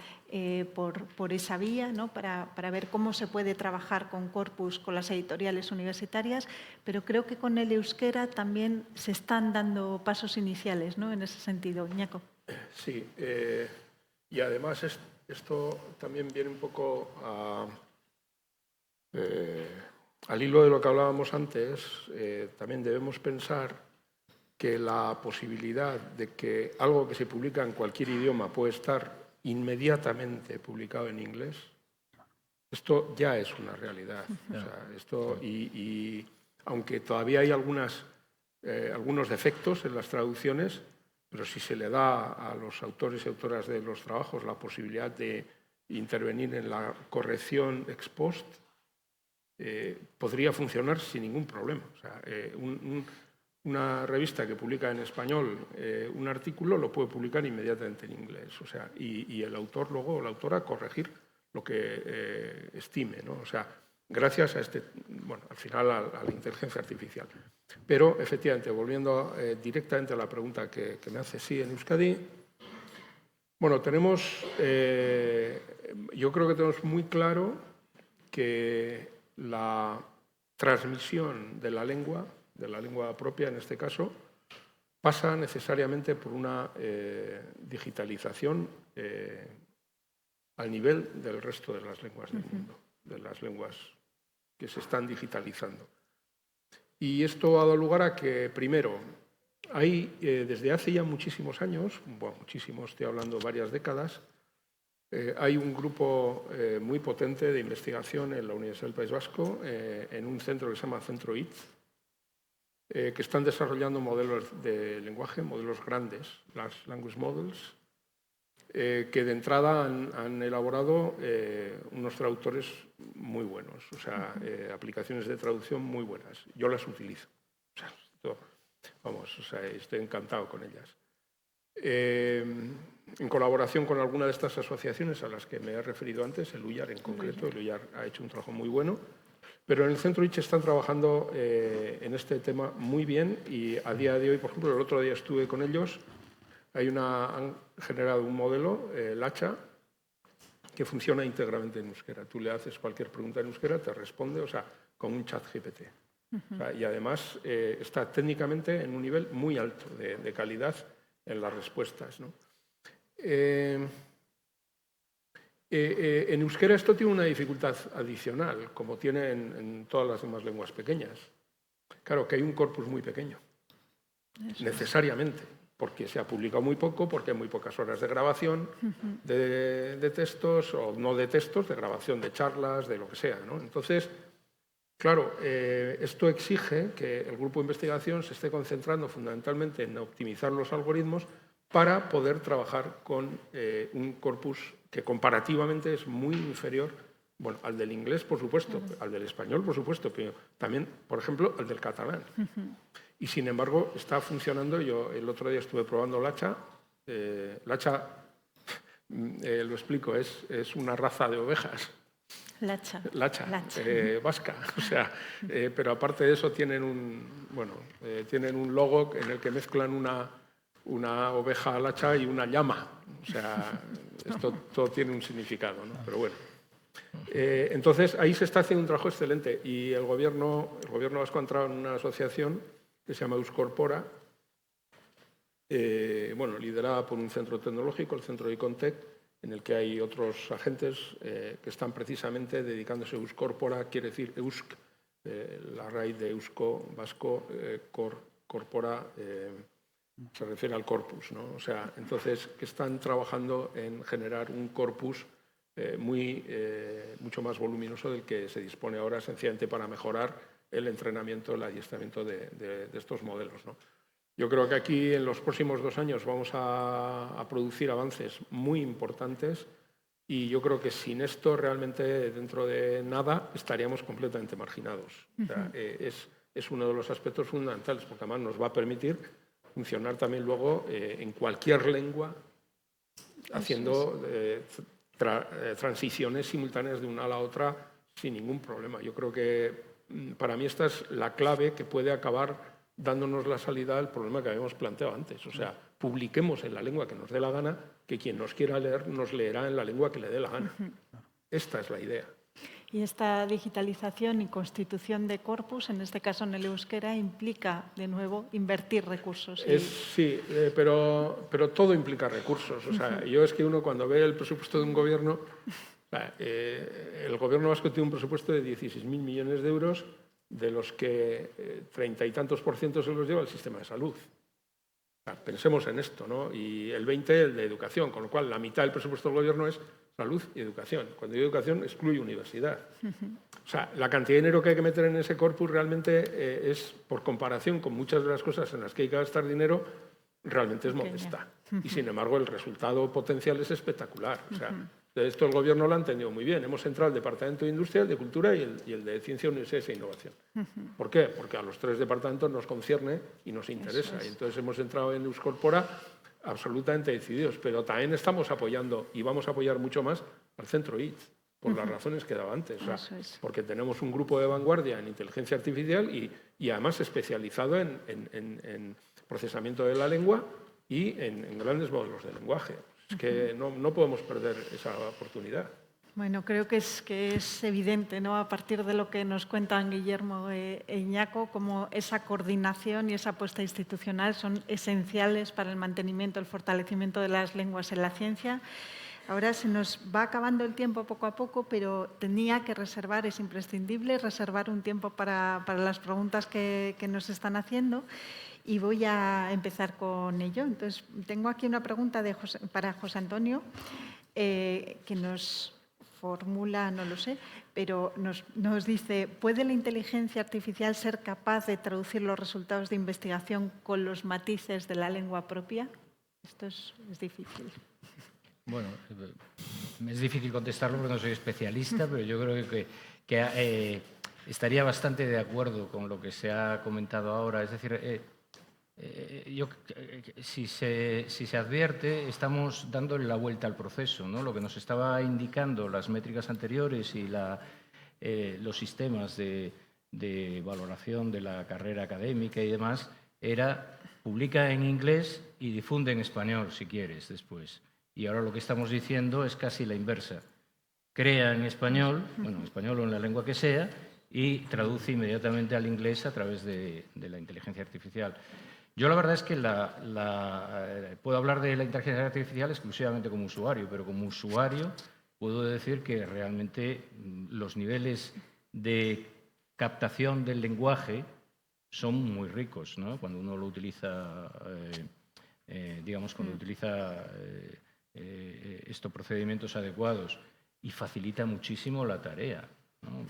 por esa vía, ¿no?, para ver cómo se puede trabajar con corpus, con las editoriales universitarias, pero creo que con el euskera también se están dando pasos iniciales, ¿no?, en ese sentido. Iñaco. Sí, y además esto también viene un poco al hilo de lo que hablábamos antes. También debemos pensar que la posibilidad de que algo que se publica en cualquier idioma puede estar inmediatamente publicado en inglés, esto ya es una realidad. O sea, esto, y aunque todavía hay algunos defectos en las traducciones, pero si se le da a los autores y autoras de los trabajos la posibilidad de intervenir en la corrección ex post, podría funcionar sin ningún problema. O sea, una revista que publica en español un artículo lo puede publicar inmediatamente en inglés. O sea, y el autor luego, o la autora, corregir lo que estime, ¿no? O sea, gracias a bueno, al final a la inteligencia artificial. Pero, efectivamente, volviendo directamente a la pregunta que me hace, sí, en Euskadi Bueno, yo creo que tenemos muy claro que la transmisión de la lengua propia en este caso, pasa necesariamente por una digitalización al nivel del resto de las lenguas del mundo, de las lenguas que se están digitalizando. Y esto ha dado lugar a que, primero, hay desde hace ya muchísimos años, bueno, muchísimos, estoy hablando varias décadas, hay un grupo muy potente de investigación en la Universidad del País Vasco, en un centro que se llama Centro ITZ, que están desarrollando modelos de lenguaje, modelos grandes, las language models, que de entrada han elaborado unos traductores muy buenos, o sea, aplicaciones de traducción muy buenas. Yo las utilizo. O sea, estoy encantado con ellas. En colaboración con alguna de estas asociaciones a las que me he referido antes, el UIAR en concreto, el UIAR ha hecho un trabajo muy bueno, pero en el Centro ITZ están trabajando en este tema muy bien y a día de hoy, por ejemplo, el otro día estuve con ellos, han generado un modelo, Lacha, que funciona íntegramente en euskera. Tú le haces cualquier pregunta en euskera, te responde, o sea, con un chat GPT. O sea, y además está técnicamente en un nivel muy alto de calidad en las respuestas, ¿no? En euskera esto tiene una dificultad adicional, como tiene en todas las demás lenguas pequeñas. Claro, que hay un corpus muy pequeño, necesariamente, porque se ha publicado muy poco, porque hay muy pocas horas de grabación de textos, o no de textos, de grabación de charlas, de lo que sea, ¿no? Entonces, claro, esto exige que el grupo de investigación se esté concentrando fundamentalmente en optimizar los algoritmos para poder trabajar con un corpus que comparativamente es muy inferior, bueno, al del inglés, por supuesto, al del español, por supuesto, pero también, por ejemplo, al del catalán. Y, sin embargo, está funcionando. Yo el otro día estuve probando Lacha. Lacha, lo explico, es una raza de ovejas. Lacha. Vasca. O sea, pero aparte de eso tienen un logo en el que mezclan una oveja lacha y una llama. O sea, esto todo tiene un significado, ¿no? Pero bueno. Entonces, ahí se está haciendo un trabajo excelente y el gobierno vasco ha entrado en una asociación que se llama Euskorpora, liderada por un centro tecnológico, el centro Icontec, en el que hay otros agentes que están precisamente dedicándose a Euskorpora, quiere decir eusk, la raíz de eusko, vasco, corpora, se refiere al corpus, ¿no? O sea, entonces, que están trabajando en generar un corpus mucho más voluminoso del que se dispone ahora, sencillamente para mejorar el entrenamiento, el adiestramiento de estos modelos, ¿no? Yo creo que aquí en los próximos 2 años vamos a producir avances muy importantes y yo creo que sin esto realmente dentro de nada estaríamos completamente marginados. O sea, es uno de los aspectos fundamentales porque además nos va a permitir funcionar también luego en cualquier lengua haciendo transiciones simultáneas de una a la otra sin ningún problema. Yo creo que para mí esta es la clave que puede acabar dándonos la salida al problema que habíamos planteado antes. O sea, publiquemos en la lengua que nos dé la gana, que quien nos quiera leer nos leerá en la lengua que le dé la gana. Esta es la idea. Y esta digitalización y constitución de corpus, en este caso en el euskera, implica, de nuevo, invertir recursos. Sí, pero todo implica recursos. O sea, yo es que uno cuando ve el presupuesto de un gobierno, el gobierno vasco tiene un presupuesto de 16.000 millones de euros, de los que 30 y tantos % se los lleva el sistema de salud. O sea, pensemos en esto, ¿no? Y el 20 el de educación, con lo cual la mitad del presupuesto del gobierno es salud y educación. Cuando digo educación, excluye universidad. O sea, la cantidad de dinero que hay que meter en ese corpus realmente es, por comparación con muchas de las cosas en las que hay que gastar dinero, realmente es modesta. Y, sin embargo, el resultado potencial es espectacular. O sea, esto el gobierno lo ha entendido muy bien. Hemos entrado el Departamento de Industria, el de Cultura y el de Ciencia, Universidades e Innovación. ¿Por qué? Porque a los 3 departamentos nos concierne y nos interesa. Y entonces hemos entrado en Euskorpora absolutamente decididos. Pero también estamos apoyando, y vamos a apoyar mucho más, al Centro ITZ, por las razones que daba antes. O sea, porque tenemos un grupo de vanguardia en inteligencia artificial y además especializado en procesamiento de la lengua y en grandes modelos de lenguaje. Es que no podemos perder esa oportunidad. Bueno, creo que es evidente, ¿no?, a partir de lo que nos cuentan Guillermo e Iñaco, cómo esa coordinación y esa apuesta institucional son esenciales para el mantenimiento, el fortalecimiento de las lenguas en la ciencia. Ahora se nos va acabando el tiempo poco a poco, pero tenía que reservar, es imprescindible reservar un tiempo para las preguntas que nos están haciendo, y voy a empezar con ello. Entonces, tengo aquí una pregunta para José Antonio, que nos formula, no lo sé, pero nos dice: ¿puede la inteligencia artificial ser capaz de traducir los resultados de investigación con los matices de la lengua propia? Esto es difícil. Bueno, es difícil contestarlo porque no soy especialista, pero yo creo que estaría bastante de acuerdo con lo que se ha comentado ahora. Es decir, si se advierte, estamos dándole la vuelta al proceso, ¿no? Lo que nos estaba indicando las métricas anteriores y los sistemas de valoración de la carrera académica y demás era: publica en inglés y difunde en español, si quieres, después. Y ahora lo que estamos diciendo es casi la inversa. Crea en español, bueno, en español o en la lengua que sea, y traduce inmediatamente al inglés a través de la inteligencia artificial. Yo la verdad es que puedo hablar de la inteligencia artificial exclusivamente como usuario, pero como usuario puedo decir que realmente los niveles de captación del lenguaje son muy ricos, ¿no? Cuando uno lo utiliza, digamos, cuando utiliza estos procedimientos adecuados, y facilita muchísimo la tarea, ¿no?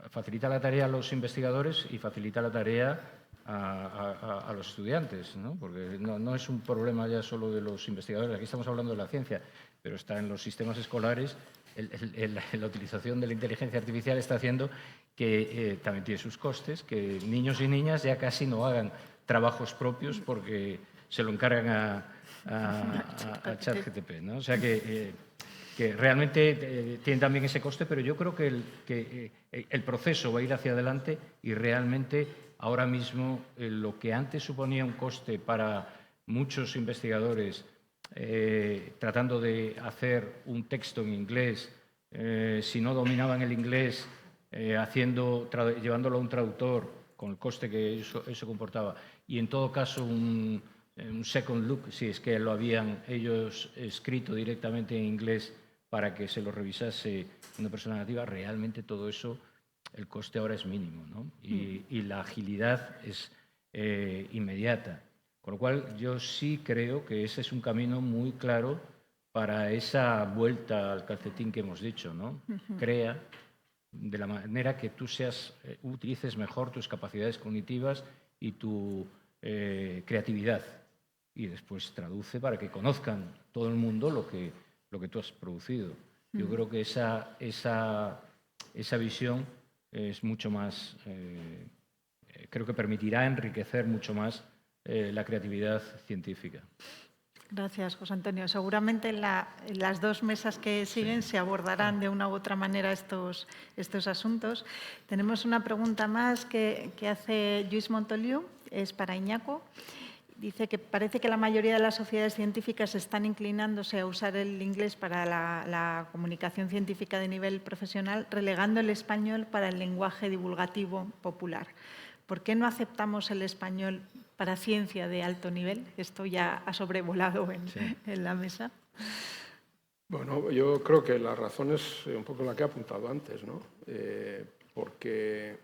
Facilita la tarea a los investigadores y facilita la tarea a los estudiantes, ¿no? Porque no es un problema ya solo de los investigadores, aquí estamos hablando de la ciencia, pero está en los sistemas escolares. La utilización de la inteligencia artificial está haciendo que también tiene sus costes, que niños y niñas ya casi no hagan trabajos propios porque se lo encargan a ChatGPT, ¿no? O sea que realmente tiene también ese coste, pero yo creo que el proceso va a ir hacia adelante y realmente ahora mismo lo que antes suponía un coste para muchos investigadores tratando de hacer un texto en inglés, si no dominaban el inglés, llevándolo a un traductor con el coste que eso comportaba, y en todo caso un second look, si es que lo habían ellos escrito directamente en inglés para que se lo revisase una persona nativa, realmente todo eso, el coste ahora es mínimo, ¿no? Y la agilidad es inmediata. Con lo cual, yo sí creo que ese es un camino muy claro para esa vuelta al calcetín que hemos dicho, ¿no? Crea de la manera que tú utilices mejor tus capacidades cognitivas y tu creatividad, y después traduce para que conozcan todo el mundo lo que tú has producido. Yo creo que esa visión es mucho más, creo que permitirá enriquecer mucho más la creatividad científica. Gracias, José Antonio. Seguramente en las dos mesas que siguen se abordarán de una u otra manera estos asuntos. Tenemos una pregunta más que hace Lluís Montoliu, es para Iñaco. Dice que parece que la mayoría de las sociedades científicas están inclinándose a usar el inglés para la comunicación científica de nivel profesional, relegando el español para el lenguaje divulgativo popular. ¿Por qué no aceptamos el español para ciencia de alto nivel? Esto ya ha sobrevolado en la mesa. Bueno, yo creo que la razón es un poco la que he apuntado antes, ¿no? Porque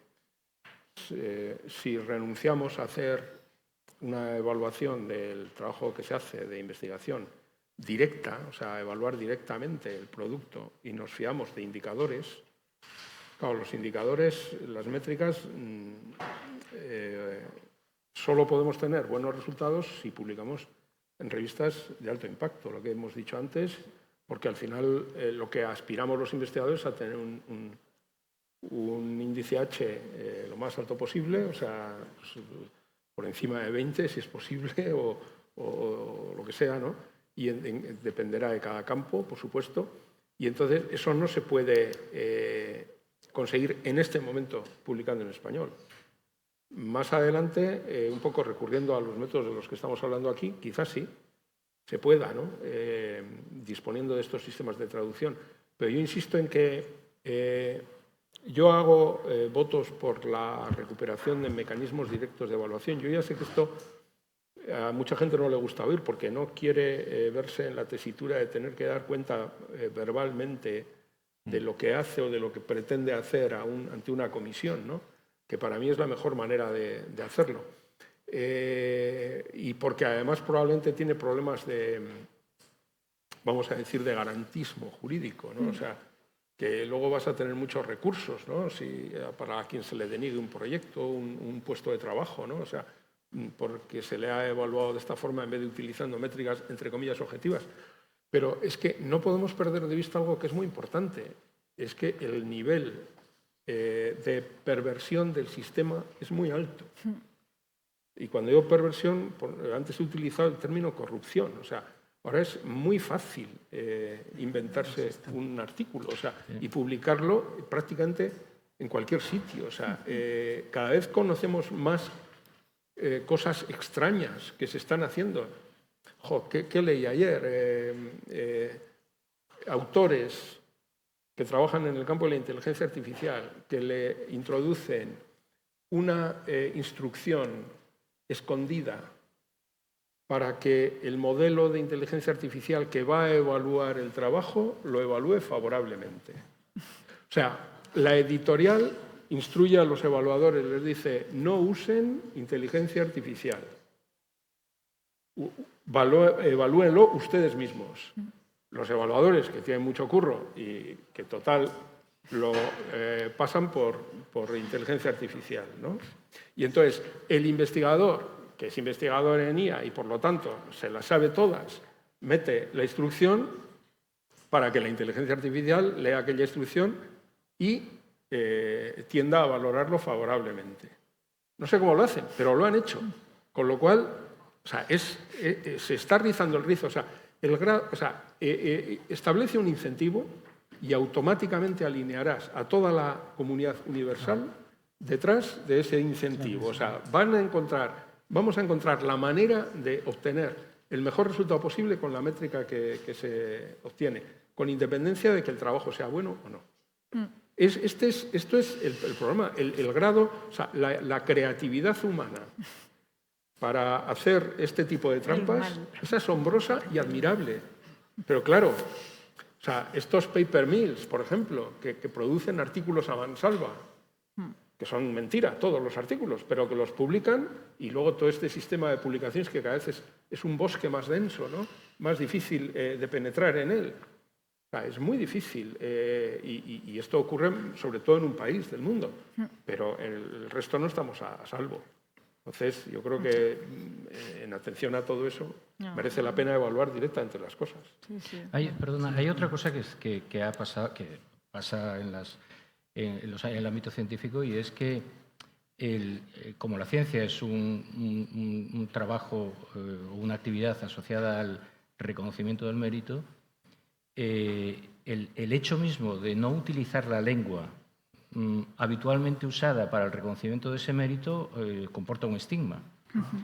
si renunciamos a hacer una evaluación del trabajo que se hace de investigación directa, o sea, evaluar directamente el producto, y nos fiamos de indicadores, claro, los indicadores, las métricas, solo podemos tener buenos resultados si publicamos en revistas de alto impacto, lo que hemos dicho antes, porque al final lo que aspiramos los investigadores es a tener un índice H lo más alto posible, o sea, pues, por encima de 20 si es posible, o lo que sea, ¿no? Y dependerá de cada campo, por supuesto, y entonces eso no se puede conseguir en este momento publicando en español. Más adelante, un poco recurriendo a los métodos de los que estamos hablando aquí, quizás sí. se pueda, ¿no? Disponiendo de estos sistemas de traducción. Pero yo insisto en que yo hago votos por la recuperación de mecanismos directos de evaluación. Yo ya sé que esto a mucha gente no le gusta oír porque no quiere verse en la tesitura de tener que dar cuenta verbalmente de lo que hace o de lo que pretende hacer ante una comisión, ¿no? Que para mí es la mejor manera de hacerlo. Y porque además probablemente tiene problemas de, vamos a decir, de garantismo jurídico, ¿no? O sea, que luego vas a tener muchos recursos, ¿no? Para quien se le deniegue un proyecto, un puesto de trabajo, ¿no? O sea, porque se le ha evaluado de esta forma en vez de utilizando métricas, entre comillas, objetivas. Pero es que no podemos perder de vista algo que es muy importante, es que el nivel de perversión del sistema es muy alto. Y cuando digo perversión, antes he utilizado el término corrupción, o sea, ahora es muy fácil inventarse un artículo, o sea, y publicarlo prácticamente en cualquier sitio. O sea, cada vez conocemos más cosas extrañas que se están haciendo. ¿Qué leí ayer? Autores que trabajan en el campo de la inteligencia artificial, que le introducen una instrucción escondida para que el modelo de inteligencia artificial que va a evaluar el trabajo lo evalúe favorablemente. O sea, la editorial instruye a los evaluadores, les dice, no usen inteligencia artificial. Evalúenlo ustedes mismos. Los evaluadores, que tienen mucho curro y que total lo pasan por inteligencia artificial, ¿no? Y entonces el investigador, que es investigador en IA y por lo tanto se las sabe todas, mete la instrucción para que la inteligencia artificial lea aquella instrucción y tienda a valorarlo favorablemente. No sé cómo lo hacen, pero lo han hecho. Con lo cual, o sea, se está rizando el rizo. O sea, establece un incentivo y automáticamente alinearás a toda la comunidad universal detrás de ese incentivo. O sea, vamos a encontrar la manera de obtener el mejor resultado posible con la métrica que se obtiene, con independencia de que el trabajo sea bueno o no. Esto es el problema, el grado, o sea, la creatividad humana para hacer este tipo de trampas es asombrosa y admirable. Pero claro, o sea, estos paper mills, por ejemplo, que producen artículos a mansalva, que son mentira todos los artículos, pero que los publican y luego todo este sistema de publicaciones que cada vez es un bosque más denso, ¿no? Más difícil de penetrar en él. O sea, es muy difícil y esto ocurre sobre todo en un país del mundo, pero el resto no estamos a salvo. Entonces, yo creo que en atención a todo eso merece la pena evaluar directamente las cosas. Hay otra cosa que pasa en el ámbito científico y es que como la ciencia es un trabajo o una actividad asociada al reconocimiento del mérito, el hecho mismo de no utilizar la lengua habitualmente usada para el reconocimiento de ese mérito comporta un estigma.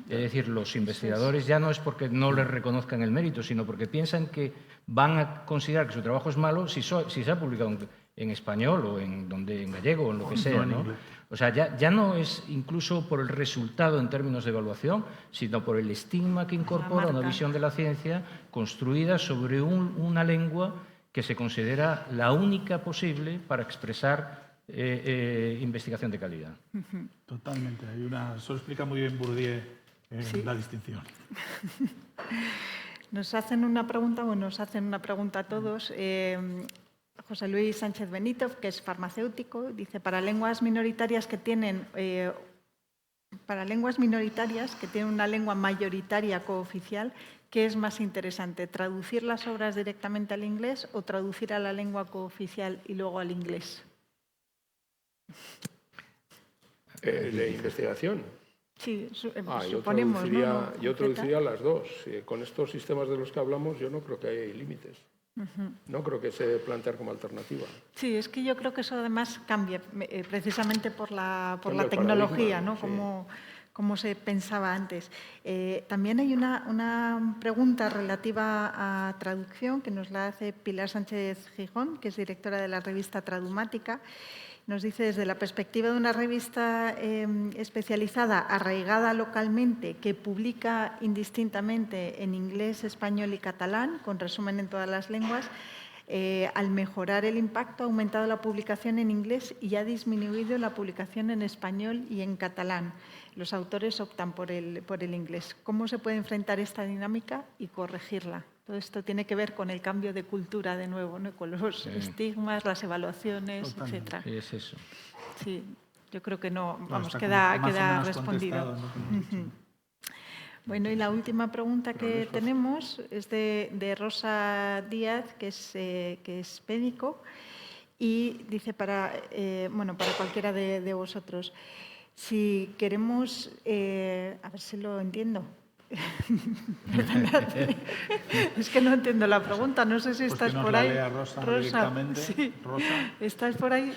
Es decir, los investigadores ya no es porque no les reconozcan el mérito, sino porque piensan que van a considerar que su trabajo es malo si se ha publicado en español o en gallego o en lo que sea, ¿no? O sea, ya no es incluso por el resultado en términos de evaluación, sino por el estigma que incorpora una visión de la ciencia construida sobre una lengua que se considera la única posible para expresar investigación de calidad. Totalmente. Eso lo explica muy bien Bourdieu en la distinción. Nos hacen una pregunta a todos. José Luis Sánchez Benito, que es farmacéutico, dice, para lenguas minoritarias que tienen una lengua mayoritaria cooficial, ¿qué es más interesante? ¿Traducir las obras directamente al inglés o traducir a la lengua cooficial y luego al inglés? De investigación. Sí, suponemos. Yo traduciría las dos. Con estos sistemas de los que hablamos, yo no creo que haya límites. No creo que se plantear como alternativa. Sí, es que yo creo que eso además cambia precisamente por la tecnología, ¿no? Sí. como se pensaba antes. También hay una pregunta relativa a traducción que nos la hace Pilar Sánchez Gijón, que es directora de la revista Tradumática. Nos dice, desde la perspectiva de una revista especializada, arraigada localmente, que publica indistintamente en inglés, español y catalán, con resumen en todas las lenguas, al mejorar el impacto ha aumentado la publicación en inglés y ha disminuido la publicación en español y en catalán. Los autores optan por el inglés. ¿Cómo se puede enfrentar esta dinámica y corregirla? Todo esto tiene que ver con el cambio de cultura, de nuevo, ¿no? Con los estigmas, las evaluaciones, etc. Sí, es eso. Sí, yo creo que no, vamos, está queda más o menos respondido. contestado, ¿no? Bueno, y la última pregunta que tenemos es de Rosa Díaz, que es médico, y dice para cualquiera de vosotros, si queremos, a ver si lo entiendo. Es que no entiendo la pregunta, no sé si estás que nos por la ahí. lea Rosa directamente. Sí. Rosa. ¿Estás por ahí?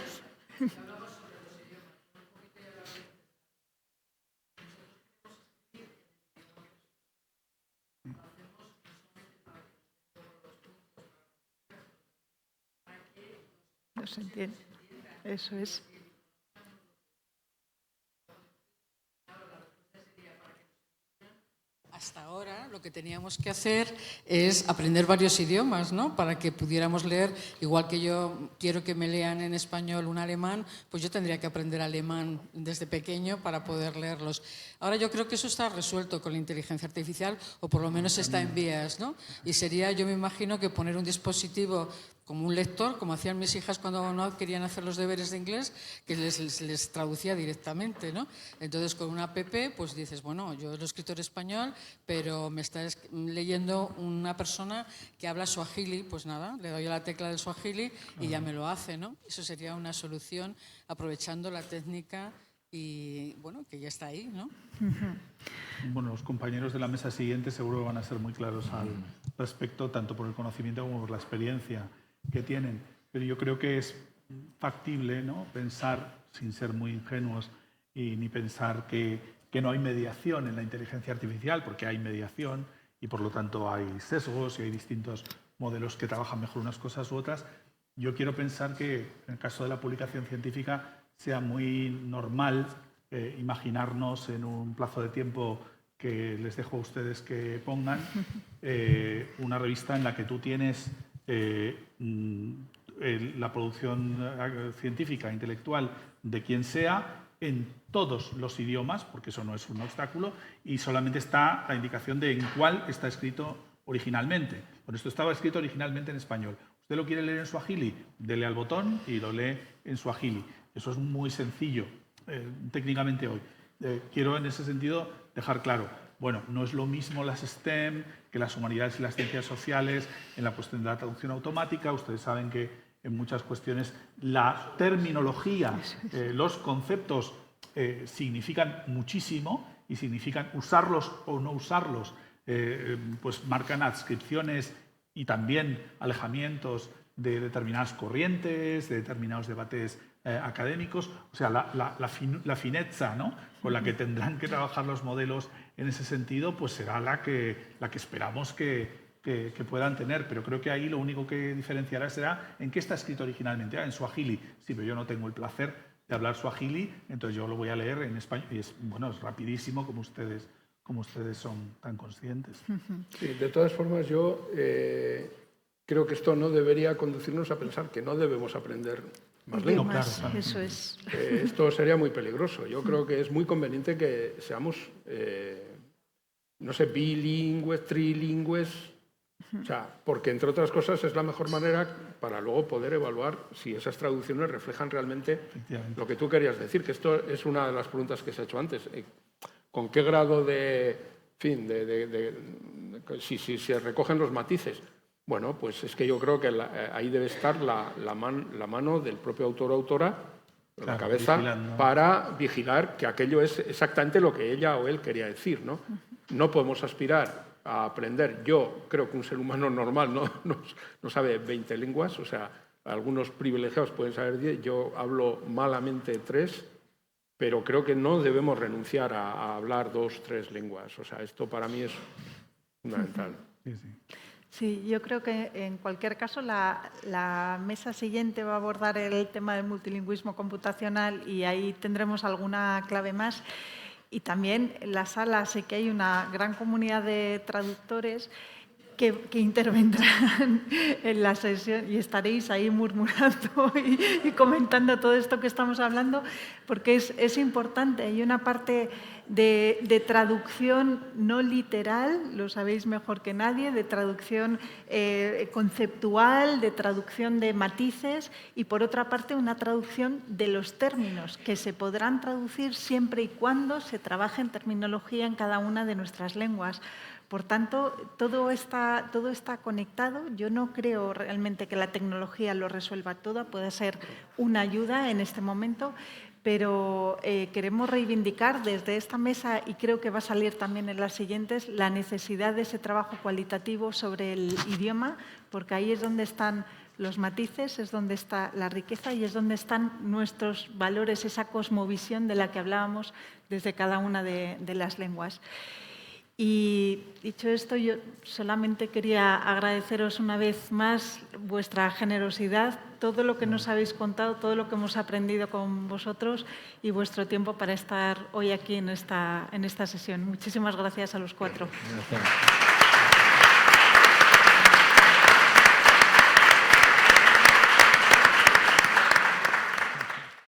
No se entiende. Eso es. Hasta ahora lo que teníamos que hacer es aprender varios idiomas, ¿no? Para que pudiéramos leer, igual que yo quiero que me lean en español un alemán, pues yo tendría que aprender alemán desde pequeño para poder leerlos. Ahora yo creo que eso está resuelto con la inteligencia artificial, o por lo menos está en vías, ¿no? Y sería, yo me imagino, que poner un dispositivo como un lector, como hacían mis hijas cuando no querían hacer los deberes de inglés, que les traducía directamente, ¿no? Entonces, con una app, pues dices, bueno, yo lo he escrito en español, pero me está leyendo una persona que habla suajili, pues nada, le doy a la tecla del suajili y ya me lo hace, ¿no? Eso sería una solución aprovechando la técnica y, bueno, que ya está ahí, ¿no? Bueno, los compañeros de la mesa siguiente seguro van a ser muy claros al respecto, tanto por el conocimiento como por la experiencia que tienen. Pero yo creo que es factible, ¿no?, pensar, sin ser muy ingenuos, ni pensar que no hay mediación en la inteligencia artificial, porque hay mediación y por lo tanto hay sesgos y hay distintos modelos que trabajan mejor unas cosas u otras. Yo quiero pensar que en el caso de la publicación científica sea muy normal imaginarnos en un plazo de tiempo que les dejo a ustedes que pongan, una revista en la que tú tienes la producción científica, intelectual de quien sea, en todos los idiomas, porque eso no es un obstáculo, y solamente está la indicación de en cuál está escrito originalmente. Por esto estaba escrito originalmente en español. ¿Usted lo quiere leer en suajili? Dele al botón y lo lee en suajili. Eso es muy sencillo técnicamente hoy. Quiero en ese sentido dejar claro, bueno, no es lo mismo las STEM que las humanidades y las ciencias sociales en la cuestión de la traducción automática. Ustedes saben que en muchas cuestiones la terminología, los conceptos significan muchísimo y significan usarlos o no usarlos, pues marcan adscripciones y también alejamientos de determinadas corrientes, de determinados debates académicos. O sea, la fineza, ¿no?, con la que tendrán que trabajar los modelos en ese sentido, pues será la que esperamos que puedan tener. Pero creo que ahí lo único que diferenciará será en qué está escrito originalmente. En suajili. Sí, pero yo no tengo el placer de hablar suajili, entonces yo lo voy a leer en español. Y es rapidísimo, como ustedes son tan conscientes. Sí, de todas formas, yo creo que esto no debería conducirnos a pensar que no debemos aprender más lenguas. Claro. Eso es. Esto sería muy peligroso. Yo creo que es muy conveniente que seamos, no sé, bilingües, trilingües, o sea, porque entre otras cosas es la mejor manera para luego poder evaluar si esas traducciones reflejan realmente lo que tú querías decir, que esto es una de las preguntas que se ha hecho antes. ¿Con qué grado si se recogen los matices? Bueno, pues es que yo creo que ahí debe estar la mano del propio autor o autora, la cabeza, vigilando, para vigilar que aquello es exactamente lo que ella o él quería decir, ¿no? No podemos aspirar a aprender. Yo creo que un ser humano normal no sabe 20 lenguas, o sea, algunos privilegiados pueden saber 10, yo hablo malamente 3, pero creo que no debemos renunciar a hablar 2, 3 lenguas. O sea, esto para mí es fundamental. Sí, sí. Sí, yo creo que en cualquier caso la mesa siguiente va a abordar el tema del multilingüismo computacional y ahí tendremos alguna clave más. Y también en la sala sé que hay una gran comunidad de traductores que intervendrán en la sesión y estaréis ahí murmurando y comentando todo esto que estamos hablando, porque es importante. Hay una parte de traducción no literal, lo sabéis mejor que nadie, de traducción conceptual, de traducción de matices y, por otra parte, una traducción de los términos que se podrán traducir siempre y cuando se trabaje en terminología en cada una de nuestras lenguas. Por tanto, todo está conectado. Yo no creo realmente que la tecnología lo resuelva todo, puede ser una ayuda en este momento, pero queremos reivindicar desde esta mesa, y creo que va a salir también en las siguientes, la necesidad de ese trabajo cualitativo sobre el idioma, porque ahí es donde están los matices, es donde está la riqueza y es donde están nuestros valores, esa cosmovisión de la que hablábamos desde cada una de las lenguas. Y dicho esto, yo solamente quería agradeceros una vez más vuestra generosidad, todo lo que nos habéis contado, todo lo que hemos aprendido con vosotros y vuestro tiempo para estar hoy aquí en esta sesión. Muchísimas gracias a los 4. Gracias.